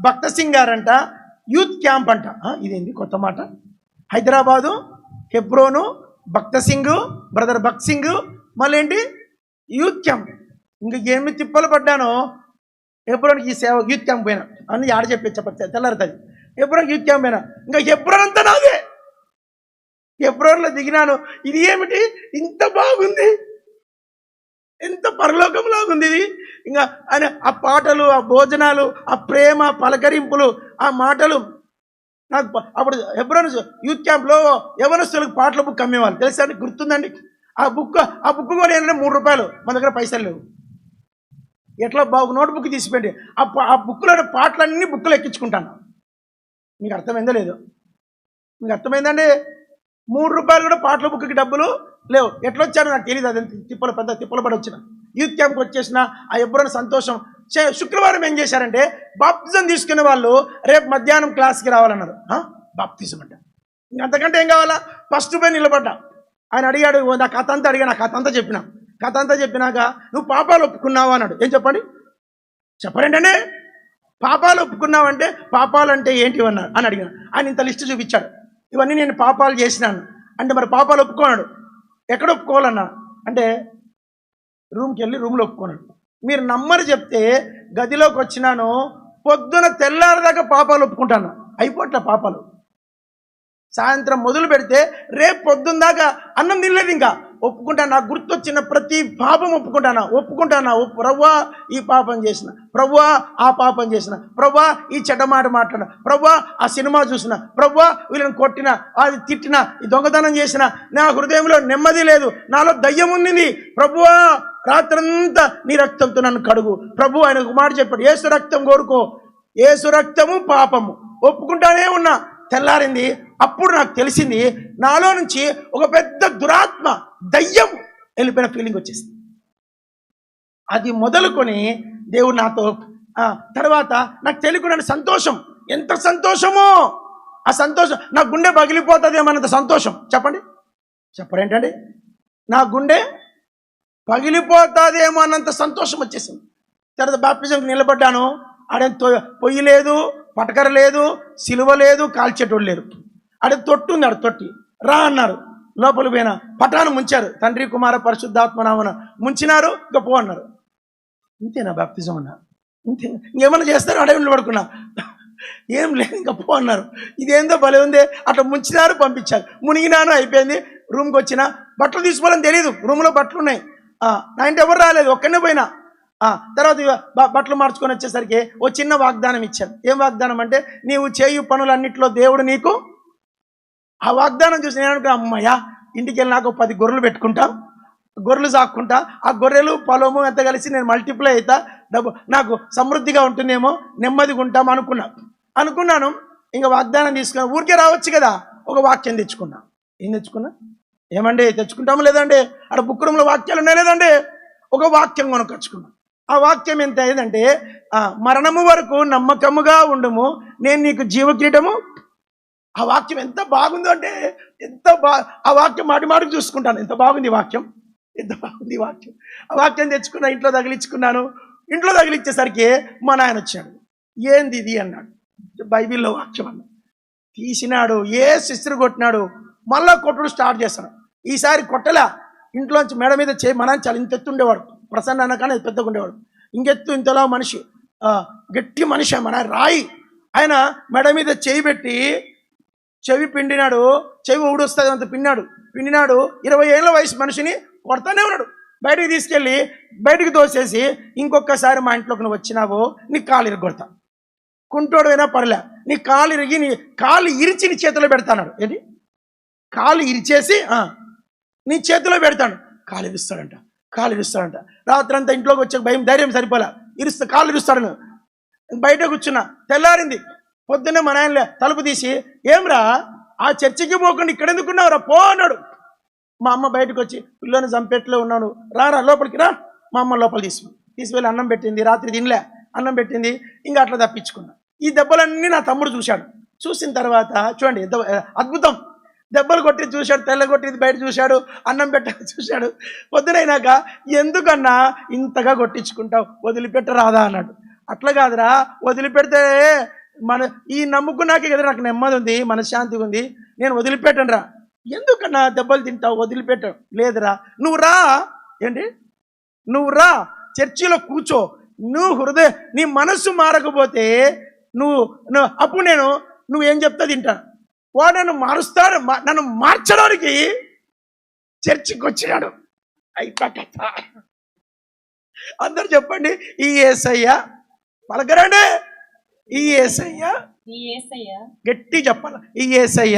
భక్త సింగ్ గారు అంట, యూత్ క్యాంప్ అంట. ఇదేంది కొత్త మాట? హైదరాబాదు, హెబ్రోను, భక్త సింగ్, బ్రదర్ భక్త్ సింగ్, మళ్ళీ ఏంటి యూత్ క్యాంప్. ఇంక ఏమి తిప్పలు పడ్డానో. హెబ్రోన్కి ఈ సేవ యూత్ క్యాంప్ పోయినా అని ఆడ చెప్పి తెల్లారుతుంది. హెబ్రోన్కి యూత్ క్యాంప్ పోయినా, ఇంకా హెబ్రోన్ అంతా నాదే. హెబ్రోన్లో దిగినాను. ఇది ఏమిటి ఇంత బాగుంది, ఎంత పరలోకంలాగుంది ఇది. ఇంకా ఆయన ఆ పాటలు, ఆ భోజనాలు, ఆ ప్రేమ పలకరింపులు, ఆ మాటలు. నాకు అప్పుడు హెబ్రోన్ యూత్ క్యాంప్లో యవనస్తులకు పాటల బుక్ అమ్మేవాళ్ళు తెలుసా అండి, గుర్తుందండి? ఆ బుక్ కూడా ఏంటంటే 3 రూపాయలు. మన దగ్గర పైసలు లేవు. ఎట్లా నోట్ బుక్ తీసిపెట్టి ఆ బుక్లో పాటలన్నీ బుక్లో ఎక్కించుకుంటాను. మీకు అర్థమైందో లేదో? మీకు అర్థమైందండి? 3 రూపాయలు కూడా పాటల బుక్కి డబ్బులు లేవు. ఎట్లా వచ్చానో నాకు తెలియదు. అది పెద్ద తిప్పలు పడి వచ్చిన. యూత్ క్యాంప్కి వచ్చేసిన ఆ ఎప్పుడైనా సంతోషం. శుక్రవారం ఏం చేశారంటే బాప్తిజం తీసుకునే వాళ్ళు రేపు మధ్యాహ్నం క్లాస్కి రావాలన్నారు. బాప్తిజం అంటే ఇంకంతకంటే ఏం కావాలా? ఫస్ట్ పోయి నిలబడ్డా. ఆయన అడిగాడు, నా కథ అంతా అడిగా. నా కథ అంతా చెప్పిన. కథ అంతా చెప్పినాక నువ్వు పాపాలు ఒప్పుకున్నావా అన్నాడు. ఏం చెప్పండి పాపాలు ఒప్పుకున్నావంటే పాపాలు అంటే ఏంటి అన్నాడు అని అడిగాను. ఆయన ఇంత లిస్టు చూపించాడు. ఇవన్నీ నేను పాపాలు చేసినాను అంటే, మరి పాపాలు ఒప్పుకోనాడు. ఎక్కడ ఒప్పుకోవాలన్నా అంటే రూమ్కి వెళ్ళి రూమ్లో ఒప్పుకోనాడు. మీరు నమ్మని చెప్తే గదిలోకి వచ్చినాను, పొద్దున తెల్లారదాకా పాపాలు ఒప్పుకుంటాను. అయిపోట్ల పాపాలు. సాయంత్రం మొదలు పెడితే రేపు పొద్దున్న దాకా అన్నం తినలేదు. ఇంకా ఒప్పుకుంటాను. నాకు గుర్తొచ్చిన ప్రతి పాపం ఒప్పుకుంటానా. ప్రభువా ఈ పాపం చేసిన, ప్రభువా ఆ పాపం చేసిన, ప్రభువా ఈ చెడ్డ మాట మాట్లాడిన, ప్రభువా ఆ సినిమా చూసిన, ప్రభువా వీళ్ళని కొట్టిన, అది తిట్టిన, ఈ దొంగతనం చేసిన, నా హృదయంలో నెమ్మది లేదు, నాలో దయ్యం ఉంది. ప్రభువా రాత్రంతా నీ రక్తంతో నన్ను కడుగు. ప్రభు ఆయన ఒక మాట చెప్పాడు, యేసు రక్తం కోరుకో. యేసు రక్తము పాపము. ఒప్పుకుంటానే ఉన్నా. తెల్లారింది. అప్పుడు నాకు తెలిసింది, నాలో నుంచి ఒక పెద్ద దురాత్మ, దయ్యం వెళ్ళిపోయిన ఫీలింగ్ వచ్చేసింది. అది మొదలుకొని దేవుడు నాతో తర్వాత నాకు తెలియకుండా సంతోషం. ఎంత సంతోషమో! ఆ సంతోషం నా గుండె పగిలిపోతుందేమన్నంత సంతోషం. చెప్పరేంటండి? నా గుండె పగిలిపోతుందేమో అన్నంత సంతోషం వచ్చేసింది. తర్వాత బాప్టిజంకి నిలబడ్డాను. ఆడే పొయ్యి లేదు, పటకర లేదు, సిలువ లేదు, కాల్చేటోళ్ళు లేరు. ఆడ తొట్టు ఉంది. ఆడ తొట్టి రా అన్నారు. లోపలి పోయిన పటాను ముంచారు. తండ్రి కుమార పరిశుద్ధాత్మ నామన ముంచినారు. ఇంకా పో అన్నారు. ఇంతేనా బాప్తిజం అన్నారు? ఇంతే. ఇంకేమన్నా చేస్తారు? అడవిలో పడుకున్నా. ఏం లేదు, ఇంకా పో అన్నారు. ఇదేందో భలే ఉంది. అట్లా ముంచినారు, పంపించారు. మునిగినాను, అయిపోయింది. రూమ్కి వచ్చిన బట్టలు తీసుకోవాలని తెలియదు. రూమ్లో బట్టలు ఉన్నాయి. నా ఇంటి ఎవరు రాలేదు, ఒక్కనే పోయినా. తర్వాత బట్టలు మార్చుకొని వచ్చేసరికి ఓ చిన్న వాగ్దానం ఇచ్చాను. ఏం వాగ్దానం అంటే, నీవు చేయు పనులన్నింటిలో దేవుడు నీకు. ఆ వాగ్దానం చూసి నేను అనుకున్నా, అమ్మయ్యా ఇంటికి వెళ్ళి నాకు 10 గొర్రెలు పెట్టుకుంటా, గొర్రెలు సాక్కుంటా. ఆ గొర్రెలు పొలము ఎంత కలిసి నేను మల్టిప్లై అవుతా, డబ్బు నాకు సమృద్ధిగా ఉంటుందేమో, నెమ్మదిగా ఉంటాం అనుకున్నాను. ఇంకా వాగ్దానం తీసుకున్నా. ఊరికే రావచ్చు కదా. ఒక వాక్యం తెచ్చుకున్నా. ఏం తెచ్చుకున్నా? ఏమండి తెచ్చుకుంటాము లేదండి? అక్కడ బుక్ రూమ్లో వాక్యాలు ఉన్నాయి లేదండి? ఒక వాక్యం కొనుకొచ్చుకున్నా. ఆ వాక్యం ఎంత అయిందంటే, మరణము వరకు నమ్మకముగా ఉండుము, నేను నీకు జీవక్రీడము. ఆ వాక్యం ఎంత బాగుందో అంటే, ఆ వాక్యం మాటికి చూసుకుంటాను. ఎంత బాగుంది వాక్యం. ఆ వాక్యం తెచ్చుకున్నా. ఇంట్లో తగిలించుకున్నాను. ఇంట్లో తగిలించేసరికి మా నాయన వచ్చాడు. ఏంది ఇది అన్నాడు. బైబిల్లో వాక్యం అన్నాడు. తీసినాడు. సిస్టర్ కొట్టినాడు. మళ్ళా కొట్టుడు స్టార్ట్ చేస్తాడు. ఈసారి కొట్టలే. ఇంట్లోంచి మెడ మీద చేయి. మన చాలా ఇంత ఎత్తు ఉండేవాడు. ప్రసన్న అన్న కానీ పెద్దగా ఉండేవాడు. ఇంకెత్తు ఇంతలా మనిషి, గట్టి మనిషి. మన రాయి. ఆయన మెడ మీద చేయి పెట్టి చెవి పిండినాడు. చెవి ఊడొస్తుంది అంత పిండినాడు. 20 ఏళ్ళ వయసు మనిషిని కొడతానే ఉన్నాడు. బయటికి తీసుకెళ్ళి బయటికి తోసేసి, ఇంకొకసారి మా ఇంట్లోకి నువ్వు వచ్చినావో నీ కాలు ఇరగొడతా. కుంటోడు అయినా పర్లే, నీ కాలు ఇరిగి నీ కాలు ఇరిచి నీ చేతిలో పెడతాడు. ఏంటి? కాలు ఇరిచేసి నీ చేతిలో పెడతాడు. కాలు ఇరుస్తాడంట. రాత్రంతా ఇంట్లోకి వచ్చే భయం, ధైర్యం సరిపోలే. కాలు ఇరుస్తాడు. బయట కూర్చున్నా. తెల్లారింది. పొద్దున్నే మా నాయన తలుపు తీసి, ఏమ్రా ఆ చర్చికి పోకుండా ఇక్కడ ఎందుకున్నావురా, పో అన్నాడు. మా అమ్మ బయటకు వచ్చి, పిల్లని చంపేట్లో ఉన్నాను, రారా లోపలికి రా. మా అమ్మ లోపల తీసుకువెళ్ళి అన్నం పెట్టింది. రాత్రి తినలే, అన్నం పెట్టింది. ఇంకా అట్లా తప్పించుకున్నా. ఈ దెబ్బలన్నీ నా తమ్ముడు చూశాడు. చూసిన తర్వాత చూడండి ఎంత అద్భుతం. దెబ్బలు కొట్టి చూశాడు, తెల్ల కొట్టింది బయట చూశాడు, అన్నం పెట్టక చూశాడు. పొద్దునైనాక ఎందుకన్నా ఇంతగా కొట్టించుకుంటావు, వదిలిపెట్టరాదా అన్నాడు. అట్లా కాదురా, వదిలిపెడితే ఈ నమ్ముకున్నాకే కదా నాకు నెమ్మది ఉంది, మనశ్శాంతిగా ఉంది, నేను వదిలిపెట్టను రా. ఎందుకన్నా దెబ్బలు తింటావు, వదిలిపెట్టావు. లేదురా, నువ్వు రా. ఏంటి? నువ్వు రా, చర్చిలో కూర్చో. నీ మనస్సు మారకపోతే అప్పుడు నువ్వేం చెప్తా తింటా. వాడు నన్ను మారుస్తాడు, నన్ను మార్చడానికి చర్చికి వచ్చినాడు. అయిపోతా. అందరు చెప్పండి, ఈ యేసయ్య. పలకరండి, ఈ యేసయ్య. గట్టి చెప్పాలి, ఈ యేసయ్య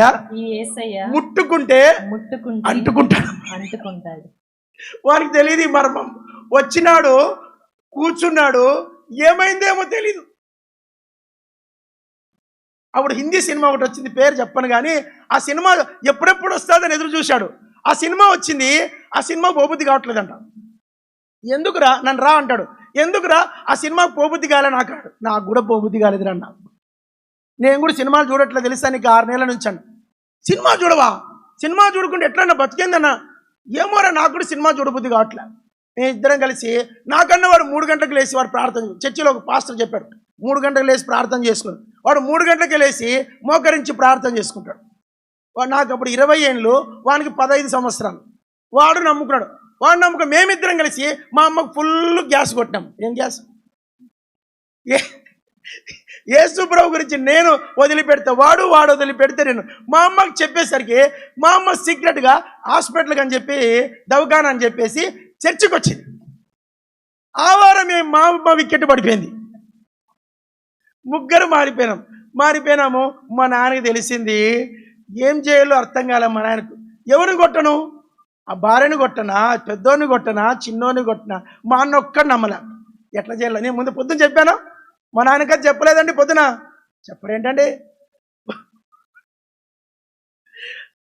ముట్టుకుంటే అంటుకుంటాడు. వారికి తెలియదు ఈ మర్మం. వచ్చినాడు, కూర్చున్నాడు, ఏమైందేమో తెలీదు. అప్పుడు హిందీ సినిమా ఒకటి వచ్చింది, పేరు చెప్పను కానీ ఆ సినిమా ఎప్పుడెప్పుడు వస్తుందని ఎదురు చూశాడు. ఆ సినిమా వచ్చింది, ఆ సినిమా పోబుద్ధి కావట్లేదంట. ఎందుకురా, నన్ను రా అంటాడు. ఎందుకురా, ఆ సినిమాకు పోబుద్ధి కాలే నాకు కూడా పోబుద్ధి కాలేదురా అన్నా. నేను కూడా సినిమాలు చూడట్లేదు తెలుసా నీకు 6 నెలల నుంచి అన్న. సినిమా చూడవా? సినిమా చూడకుండా ఎట్లన్నా బతికేందన్నా? ఏమోరా, నాకు కూడా సినిమా చూడబుద్ధి కావట్లే. నేను ఇద్దరం కలిసి, నాకన్నా వాడు 3 గంటలకు లేచి వాడు ప్రార్థన, చర్చిలో ఒక పాస్టర్ చెప్పాడు 3 గంటలకు లేచి ప్రార్థన చేసుకుని, వాడు 3 గంటలకి లేచి మోకరించి ప్రార్థన చేసుకుంటాడు. వాడు నాకు అప్పుడు 20 ఏళ్ళు, వానికి 15 సంవత్సరాలు. వాడు నమ్ముకున్నాడు. వాడు నమ్ముక మేమిద్దరం కలిసి మా అమ్మకు ఫుల్ గ్యాస్ కొట్టినాం. ఏం గ్యాస్? యేసు ప్రభు గురించి నేను వదిలిపెడితే వాడు వదిలిపెడితే నేను. మా అమ్మకి చెప్పేసరికి మా అమ్మ సీక్రెట్గా హాస్పిటల్కి అని చెప్పి, దవాఖానా అని చెప్పేసి చర్చికి వచ్చింది. ఆ వారం మా అమ్మ వికెట్ పడిపోయింది. ముగ్గురు మారిపోయినాము. మా నాన్నకి తెలిసింది. ఏం చేయాలో అర్థం కాలే మా నాన్నకు. ఎవరిని కొట్టను? ఆ భార్యని కొట్టనా, పెద్దోని కొట్టనా, చిన్నోని కొట్టనా? మా అన్న ఒక్కడు నమ్మలే. ఎట్లా చేయాలి? నేను ముందు పొద్దున చెప్పాను, మా నాన్నకది చెప్పలేదండి. పొద్దున చెప్పరేంటండి?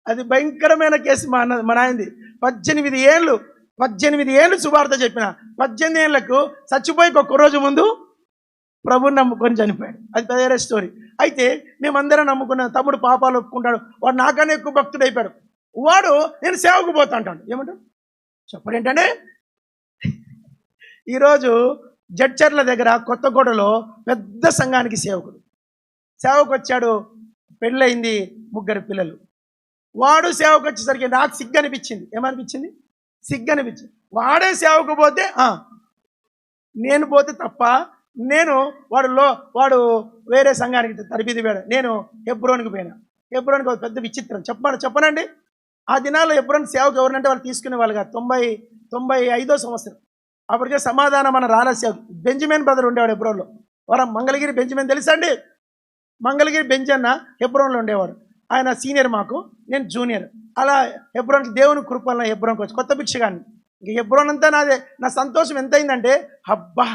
అది భయంకరమైన కేసు. మా నాయనది 18 ఏళ్ళు సువార్త చెప్పిన. 18 ఏళ్లకు చచ్చిపోయి ఒక్క రోజు ముందు ప్రభుని నమ్ముకొని చనిపోయాడు. అది వేరే స్టోరీ. అయితే మేమందరం నమ్ముకున్న తమ్ముడు పాపాలు ఒప్పుకుంటాడు. వాడు నాకన్నా ఎక్కువ భక్తుడు అయిపోయాడు. వాడు నేను సేవకు పోతా అంటాడు. ఏమంటాడు? చెప్పరేంటండి? ఈరోజు జడ్చర్ల దగ్గర కొత్తగూడలో పెద్ద సంఘానికి సేవకు వచ్చాడు. పెళ్ళయింది, 3 పిల్లలు. వాడు సేవకు వచ్చేసరికి నాకు సిగ్గు అనిపించింది. ఏమనిపించింది? సిగ్గు అనిపించింది. వాడే సేవకు పోతే నేను పోతే తప్ప, వాడు వేరే సంఘానికి తరబిది పోయాడు. నేను హెబ్రోన్కి పోయినా. హెబ్రోన్కి పెద్ద విచిత్రం చెప్పనండి. ఆ దినాల్లో హెబ్రోన్ సేవకు ఎవరినంటే వాళ్ళు తీసుకునే వాళ్ళుగా. 95వ సంవత్సరం. అప్పటికే సమాధానం మన రాల సేవకు బెంజమిన్ బ్రదర్ ఉండేవాడు హెబ్రోన్లో. మంగళగిరి బెంజమిన్ తెలుసా అండి? మంగళగిరి బెంజన్న హెబ్రోన్లో ఉండేవాడు. ఆయన సీనియర్, మాకు నేను జూనియర్. అలా హెబ్రోన్కి దేవుని కృపల్లో హెబ్రోన్కి వచ్చి కొత్త భిక్షగాన్ని. ఇంక హెబ్రోన్ అంతా నాదే. నా సంతోషం ఎంతైందంటే, అబ్బా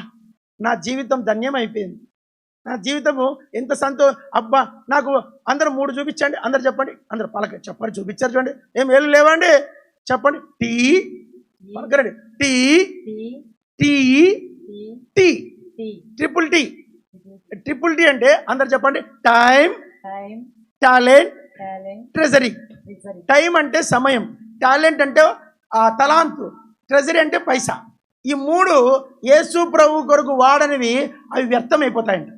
నా జీవితం ధన్యం అయిపోయింది. నా జీవితము ఎంత అబ్బా నాకు అందరూ 3 చూపించండి. అందరు చెప్పండి, అందరు చెప్పండి, చూపించారు చూడండి. ఏం ఏళ్ళు లేవండి? చెప్పండి. పలకరండి. ట్రిపుల్ టీ అంటే అందరు చెప్పండి. Time, talent, treasury. టైం అంటే సమయం, టాలెంట్ అంటే తలాంతు, ట్రెజరీ అంటే పైసా. ఈ 3 యేసు ప్రభు కొరకు వాడనివి అవి వ్యర్థమైపోతాయంట.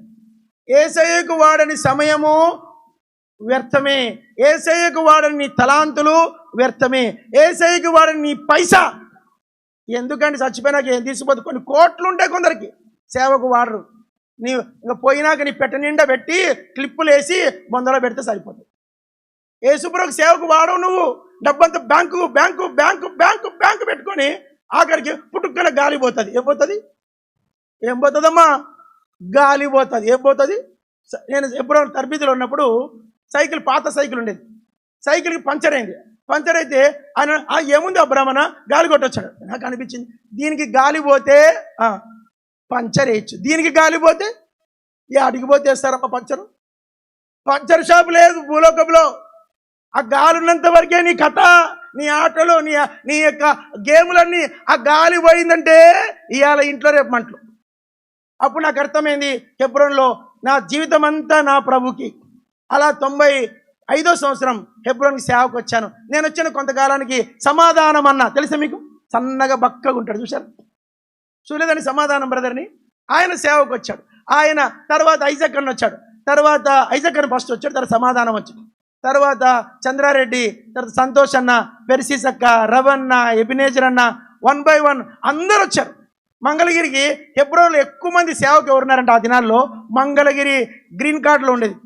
యేసయ్యకు వాడని సమయము వ్యర్థమే, యేసయ్యకు వాడని నీ తలాంతులు వ్యర్థమే, యేసయ్యకు వాడని నీ పైసా. ఎందుకంటే చచ్చిపోయినాక ఏం తీసిపోతే కొన్ని కోట్లు ఉంటాయి కొందరికి, సేవకు వాడరు. ఇంకా పోయినాక నీ పెట్ట నిండా పెట్టి క్లిప్పులు వేసి బొందలో పెడితే సరిపోతుంది. యేసుప్రభుకు సేవకు వాడవు నువ్వు. డబ్బంతా బ్యాంకు పెట్టుకొని ఆఖరికి పుట్టుక్కన గాలి పోతుంది. ఏం పోతుందమ్మా? గాలి పోతుంది. ఏం పోతుంది? నేను ఎప్పుడో తరబిదిలో ఉన్నప్పుడు పాత సైకిల్ ఉండేది. సైకిల్కి పంచర్ అయింది. పంచర్ అయితే ఆయన ఏముంది బ్రాహ్మణ గాలి కొట్టొచ్చాడు. నాకు అనిపించింది, దీనికి గాలి పోతే పంచర్ వేయచ్చు, దీనికి గాలి పోతే అడిగి పోతే వేస్తారమ్మా పంచర్ షాప్ లేదు భూలోకంలో. ఆ గాలి ఉన్నంత వరకే నీ కథ, నీ ఆటలు, నీ యొక్క గేములన్నీ. ఆ గాలి పోయిందంటే ఇవాళ ఇంట్లో రేపు మంటలు. అప్పుడు నాకు అర్థమైంది, హెబ్రోన్లో నా జీవితం అంతా నా ప్రభుకి. అలా 5వ సంవత్సరం హెబ్రోన్కి సేవకు వచ్చాను. నేను వచ్చిన కొంతకాలానికి సమాధానం అన్న తెలుసా మీకు, సన్నగా బక్కగా ఉంటాడు, చూశారు చూడలేదని సమాధానం బ్రదర్ని. ఆయన సేవకు వచ్చాడు. ఆయన తర్వాత ఐజక్ అన్న వచ్చాడు. తర్వాత ఐజక్ అన్న ఫస్ట్ వచ్చాడు, తర్వాత సమాధానం వచ్చాడు. తర్వాత చంద్రారెడ్డి, తర్వాత సంతోష్ అన్న, పెర్సిస్ అక్క, రవన్న, ఎబినేజర్ అన్న, 1 by 1 అందరూ వచ్చారు. మంగళగిరికి హెబ్రోన్లో ఎక్కువ మంది సేవకు ఎవరున్నారంటే ఆ దినాల్లో మంగళగిరి గ్రీన్ కార్డులో ఉండేది.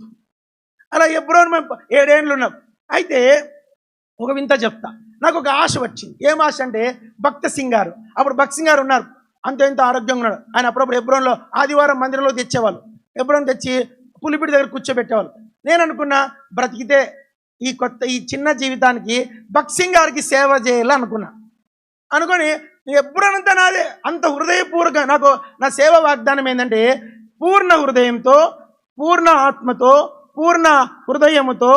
అలా హెబ్రోన్ మేము 7 ఏళ్ళు ఉన్నాం. అయితే ఒక వింత చెప్తా, నాకు ఒక ఆశ వచ్చింది. ఏం ఆశ అంటే భక్త సింగ్ గారు, అప్పుడు భక్త్ సింగ్ గారు ఉన్నారు, అంత ఎంత ఆరోగ్యంగా ఉన్నాడు. ఆయన అప్పుడప్పుడు హెబ్రోన్లో ఆదివారం మందిరంలో తెచ్చేవాళ్ళు, హెబ్రోన్ తెచ్చి పులిపిడి దగ్గర కూర్చోబెట్టేవాళ్ళు. నేను అనుకున్నా బ్రతికితే ఈ చిన్న జీవితానికి భక్త్ సింగ్ గారికి సేవ చేయాలనుకున్నా. అనుకొని ఎప్పుడంతా నాదే అంత హృదయపూర్వక నాకు నా సేవ వాగ్దానం ఏంటంటే పూర్ణ హృదయంతో, పూర్ణ ఆత్మతో, పూర్ణ హృదయముతో,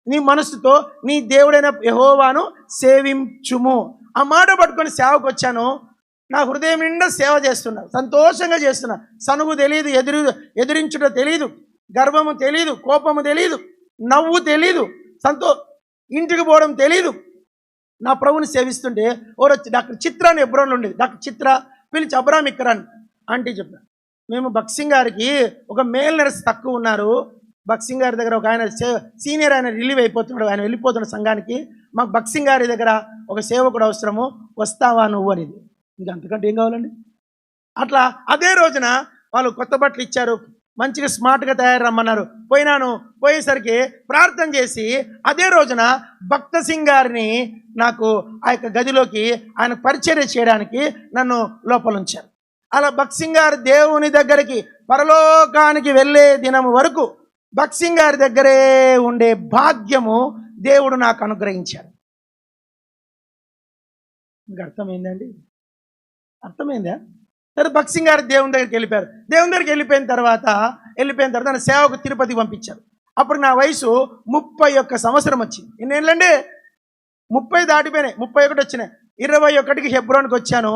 నీ మనసుతో నీ దేవుడైన యెహోవాను సేవించుము. ఆ మాట పట్టుకొని సేవకు వచ్చాను. నా హృదయం నిండా సేవ చేస్తున్నా, సంతోషంగా చేస్తున్నా. సనుగు తెలియదు, ఎదిరించుట తెలియదు, గర్వము తెలియదు, కోపము తెలియదు, నవ్వు తెలియదు, ఇంటికి పోవడం తెలీదు. నా ప్రభుని సేవిస్తుంటే ఎవరు వచ్చి డాక్టర్ చిత్ర అని హెబ్రోన్లో ఉండేది. డాక్టర్ చిత్ర పిలిచి అబ్రామ్ ఇక్కడ ఆంటీ చెప్పిన, మేము భక్త్ సింగ్ గారికి ఒక మేల్ నర్స్ తక్కువ ఉన్నారు, భక్త్ సింగ్ గారి దగ్గర ఒక ఆయన సీనియర్ ఆయన రిలీవ్ అయిపోతున్నాడు, ఆయన వెళ్ళిపోతున్న సంఘానికి, మాకు భక్త్ సింగ్ గారి దగ్గర ఒక సేవకుడు అవసరము, వస్తావా నువ్వు అనేది. ఇంకా అంతకంటే ఏం కావాలండి. అట్లా అదే రోజున వాళ్ళు కొత్త బట్టలు ఇచ్చారు, మంచిగా స్మార్ట్గా తయారు రమ్మన్నారు. పోయినాను, పోయేసరికి ప్రార్థన చేసి అదే రోజున భక్త సింగ్ గారిని నాకు ఆ యొక్క గదిలోకి ఆయన పరిచర్య చేయడానికి నన్ను లోపల ఉంచారు. అలా భక్త్ సింగ్ గారు దేవుని దగ్గరికి పరలోకానికి వెళ్ళే దినం వరకు భక్త్ సింగ్ గారి దగ్గరే ఉండే భాగ్యము దేవుడు నాకు అనుగ్రహించాడు. మీకు అర్థమైందండి? అర్థమైందా? తర్వాత భక్త్ సింగ్ గారు దేవుని దగ్గరికి వెళ్ళిపోయారు. దేవుని దగ్గరికి వెళ్ళిపోయిన తర్వాత నా సేవకు తిరుపతి పంపించారు. అప్పుడు నా వయసు 31 సంవత్సరం వచ్చింది. ఎన్నేళ్ళండి? 30 దాటిపోయినాయి, 31 వచ్చినాయి. 21కి హెబ్రోన్కి వచ్చాను.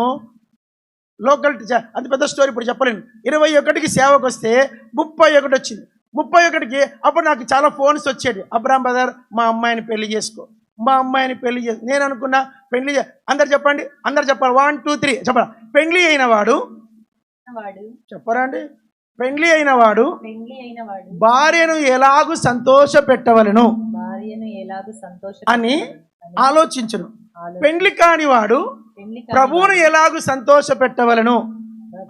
లోకల్ అంత పెద్ద స్టోరీ ఇప్పుడు చెప్పలేను. 21కి సేవకు వస్తే 31 వచ్చింది. 31కి అప్పుడు నాకు చాలా ఫోన్స్ వచ్చేది. అబ్రామ్ బ్రదర్ మా అమ్మాయిని పెళ్లి చేసుకో, మా అమ్మాయిని పెళ్లి చేసి. నేను అనుకున్నా పెళ్లి అందరు చెప్పండి, అందరు చెప్పాలి, 1 2 3 చెప్పరా. పెళ్లి అయిన వాడు చెప్పరా అండి, పెళ్లి అయిన వాడు భార్యను ఎలాగూ సంతోష పెట్టవలను అని ఆలోచించును. పెళ్లి కాని వాడు ప్రభువును ఎలాగూ సంతోష పెట్టవలను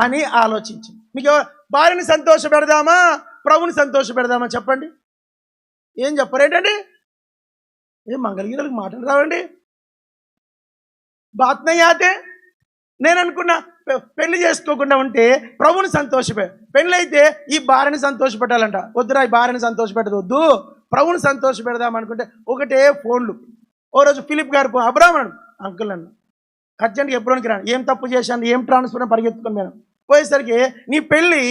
అని ఆలోచించు. మీకు భార్యను సంతోష పెడదామా, ప్రభుని సంతోష పెడదామా చెప్పండి. ఏం చెప్పరేంటండి? ఏం మంగళగిరికి మాటలు రావండి. బాత్ నహీ ఆతే. నేను అనుకున్నా పెళ్లి చేసుకోకుండా ఉంటే ప్రభుని పెళ్ళి అయితే ఈ భార్యని సంతోషపెట్టాలంట. వద్దురా, ఈ భార్యని సంతోషపెట్టదు, వద్దు, ప్రభుని సంతోష పెడదాం అనుకుంటే ఒకటే ఫోన్లు. ఓ రోజు ఫిలిప్ గారు అబ్రాహ్మణుడు అంకుల్ నన్ను అర్జెంట్గా హెబ్రోన్కి రాను, ఏం తప్పు చేశాను, ఏం ట్రాన్స్ఫర్ పరిగెత్తుకొని నేను పోయేసరికి నీ పెళ్ళి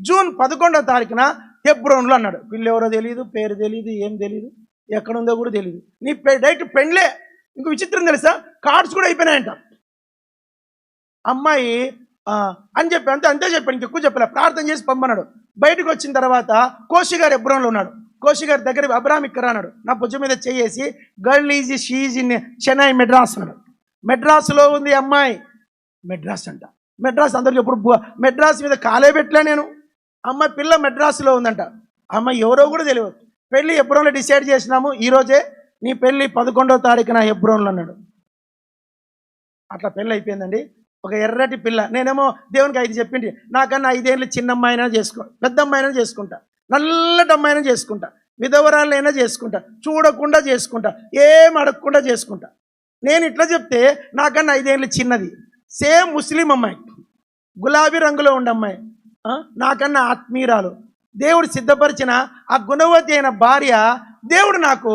జూన్ 11వ తారీఖున హెబ్రోన్లో అన్నాడు. పిల్లి ఎవరో తెలియదు, పేరు తెలియదు, ఏం తెలియదు, ఎక్కడుందో కూడా తెలియదు. నీ డైరెక్ట్ పెళ్ళే. ఇంకో విచిత్రం తెలుసా, కార్డ్స్ కూడా అయిపోయినాయంట. అమ్మాయి అని చెప్పి అంతే చెప్పాను, ఇంకెక్కువ చెప్పలే. ప్రార్థన చేసి పంపన్నాడు. బయటకు వచ్చిన తర్వాత కోషి గారు హెబ్రోన్లో ఉన్నాడు. కోషి గారి దగ్గర అబ్రామ్ ఇక్కడ అన్నాడు. నా భుజం మీద చేసి girl is she is in Chennai Madras అన్నాడు. మెడ్రాస్లో ఉంది అమ్మాయి. మెడ్రాస్ అంట, మెడ్రాస్ అందరికి ఎప్పుడు మెడ్రాస్ మీద కాలే పెట్టలే నేను. అమ్మాయి పిల్ల మెడ్రాస్లో ఉందంట. అమ్మాయి ఎవరో కూడా తెలియదు. పెళ్ళి హెబ్రోన్లో డిసైడ్ చేసినాము, ఈరోజే నీ పెళ్ళి 11వ తారీఖున హెబ్రోన్లో అన్నాడు. అట్లా పెళ్ళి అయిపోయిందండి. ఒక ఎర్రటి పిల్ల. నేనేమో దేవునికి 5 చెప్పింది, నాకన్నా 5 ఏళ్ళు చిన్న అమ్మాయినా చేసుకో, పెద్ద అమ్మాయినా చేసుకుంటా, నల్లటి అమ్మాయినా చేసుకుంటా, విధవరాలైనా చేసుకుంటా, చూడకుండా చేసుకుంటా, ఏం అడగకుండా చేసుకుంటా. నేను ఇట్లా చెప్తే నాకన్నా 5 ఏళ్ళు చిన్నది, సేమ్ ముస్లిం అమ్మాయి, గులాబీ రంగులో ఉండే అమ్మాయి, నాకన్నా ఆత్మీయురాలు, దేవుడు సిద్ధపరిచిన ఆ గుణవతి అయిన భార్య దేవుడు నాకు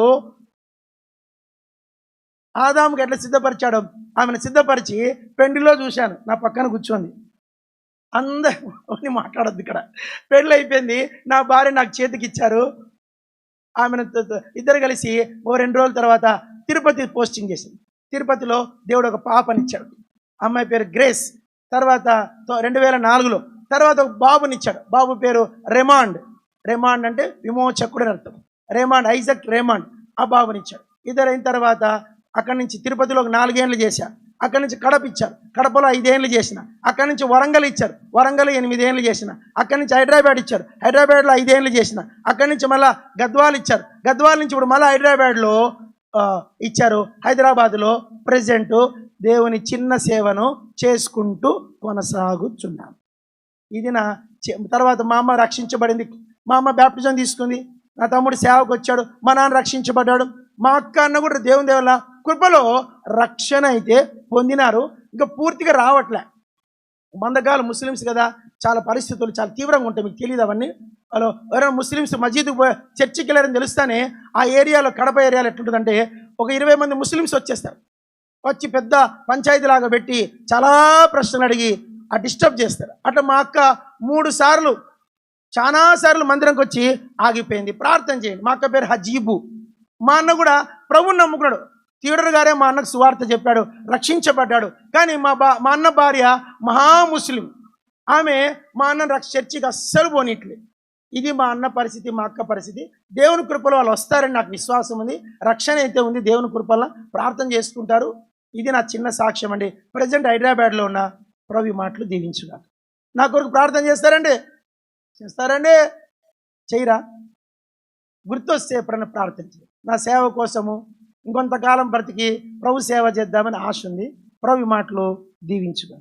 ఆదాముకి ఎట్లా సిద్ధపరిచాడో ఆమెను సిద్ధపరిచి పెండిలో చూశాను. నా పక్కన కూర్చోంది. అందరూ మాట్లాడద్దు ఇక్కడ. పెళ్ళి అయిపోయింది. నా భార్య నాకు చేతికి ఇచ్చారు. ఆమెను ఇద్దరు కలిసి ఓ 2 రోజుల తర్వాత తిరుపతి పోస్టింగ్ చేసింది. తిరుపతిలో దేవుడు ఒక పాపనిచ్చాడు. అమ్మాయి పేరు గ్రేస్. తర్వాత 2004లో తర్వాత ఒక బాబునిచ్చాడు. బాబు పేరు రెమాండ్. రెమాండ్ అంటే విమోచకుడు అని అర్థం. రేమాండ్, ఐజక్ రేమాండ్ ఆ బాబునిచ్చాడు. ఇద్దరైన తర్వాత అక్కడి నుంచి తిరుపతిలో ఒక 4 ఏళ్ళు చేశారు. అక్కడి నుంచి కడప ఇచ్చారు, కడపలో 5 ఏళ్ళు చేసిన. అక్కడి నుంచి వరంగల్ ఇచ్చారు, వరంగల్ 8 ఏళ్ళు చేసిన. అక్కడి నుంచి హైదరాబాద్ ఇచ్చారు, హైదరాబాద్లో 5 ఏళ్ళు చేసిన. అక్కడి నుంచి మళ్ళీ గద్వాల్ ఇచ్చారు, గద్వాల్ నుంచి ఇప్పుడు మళ్ళీ హైదరాబాద్లో ఇచ్చారు. హైదరాబాదులో ప్రెజెంట్ దేవుని చిన్న సేవను చేసుకుంటూ కొనసాగుతున్నాను. ఇది నా తర్వాత మా అమ్మ రక్షించబడింది, మా అమ్మ బ్యాప్టిజం తీసుకుంది, నా తమ్ముడు సేవకు వచ్చాడు, మా నాన్న రక్షించబడ్డాడు, మా అక్క అన్న కూడా దేవుని దేవుల కృపలో రక్షణ అయితే పొందినారు. ఇంకా పూర్తిగా రావట్లే. మందగాలు ముస్లిమ్స్ కదా, చాలా పరిస్థితులు చాలా తీవ్రంగా ఉంటాయి, మీకు తెలియదు అవన్నీ. వాళ్ళు ఎవరైనా ముస్లిమ్స్ మస్జిద్కి పోయి చర్చికి వెళ్ళారని తెలుస్తానే ఆ ఏరియాలో, కడప ఏరియాలో ఎట్లుంటుందంటే ఒక 20 మంది ముస్లిమ్స్ వచ్చేస్తారు, వచ్చి పెద్ద పంచాయతీలాగా పెట్టి చాలా ప్రశ్నలు అడిగి ఆ డిస్టర్బ్ చేస్తారు. అట్లా మా అక్క 3 సార్లు చాలా సార్లు మందిరంకి వచ్చి ఆగిపోయింది. ప్రార్థన చేయండి. మా అక్క పేరు హజీబు. మా అన్న కూడా ప్రభువుని నమ్ముకున్నాడు. థియేటర్ గారే మా అన్నకు సువార్త చెప్పాడు, రక్షించబడ్డాడు. కానీ మా అన్న భార్య మహాముస్లిం. ఆమె మా అన్న చర్చికి అస్సలు పోనీట్లేదు. ఇది మా అన్న పరిస్థితి, మా అక్క పరిస్థితి. దేవుని కృపలో వాళ్ళు వస్తారని నాకు విశ్వాసం ఉంది. రక్షణ అయితే ఉంది, దేవుని కృపలో ప్రార్థన చేసుకుంటారు. ఇది నా చిన్న సాక్ష్యం అండి. ప్రజెంట్ హైదరాబాద్లో ఉన్న ప్రభు మాటలు దీవించుగా. నా కొరకు ప్రార్థన చేస్తారండి చేయరా? గుర్తొస్తే ఎప్పుడన్నా ప్రార్థన చేయండి. నా సేవ కోసము ఇంకొంతకాలం బ్రతికి ప్రభు సేవ చేద్దామని ఆశ ఉంది. ప్రభు మాటలు దీవించుగా.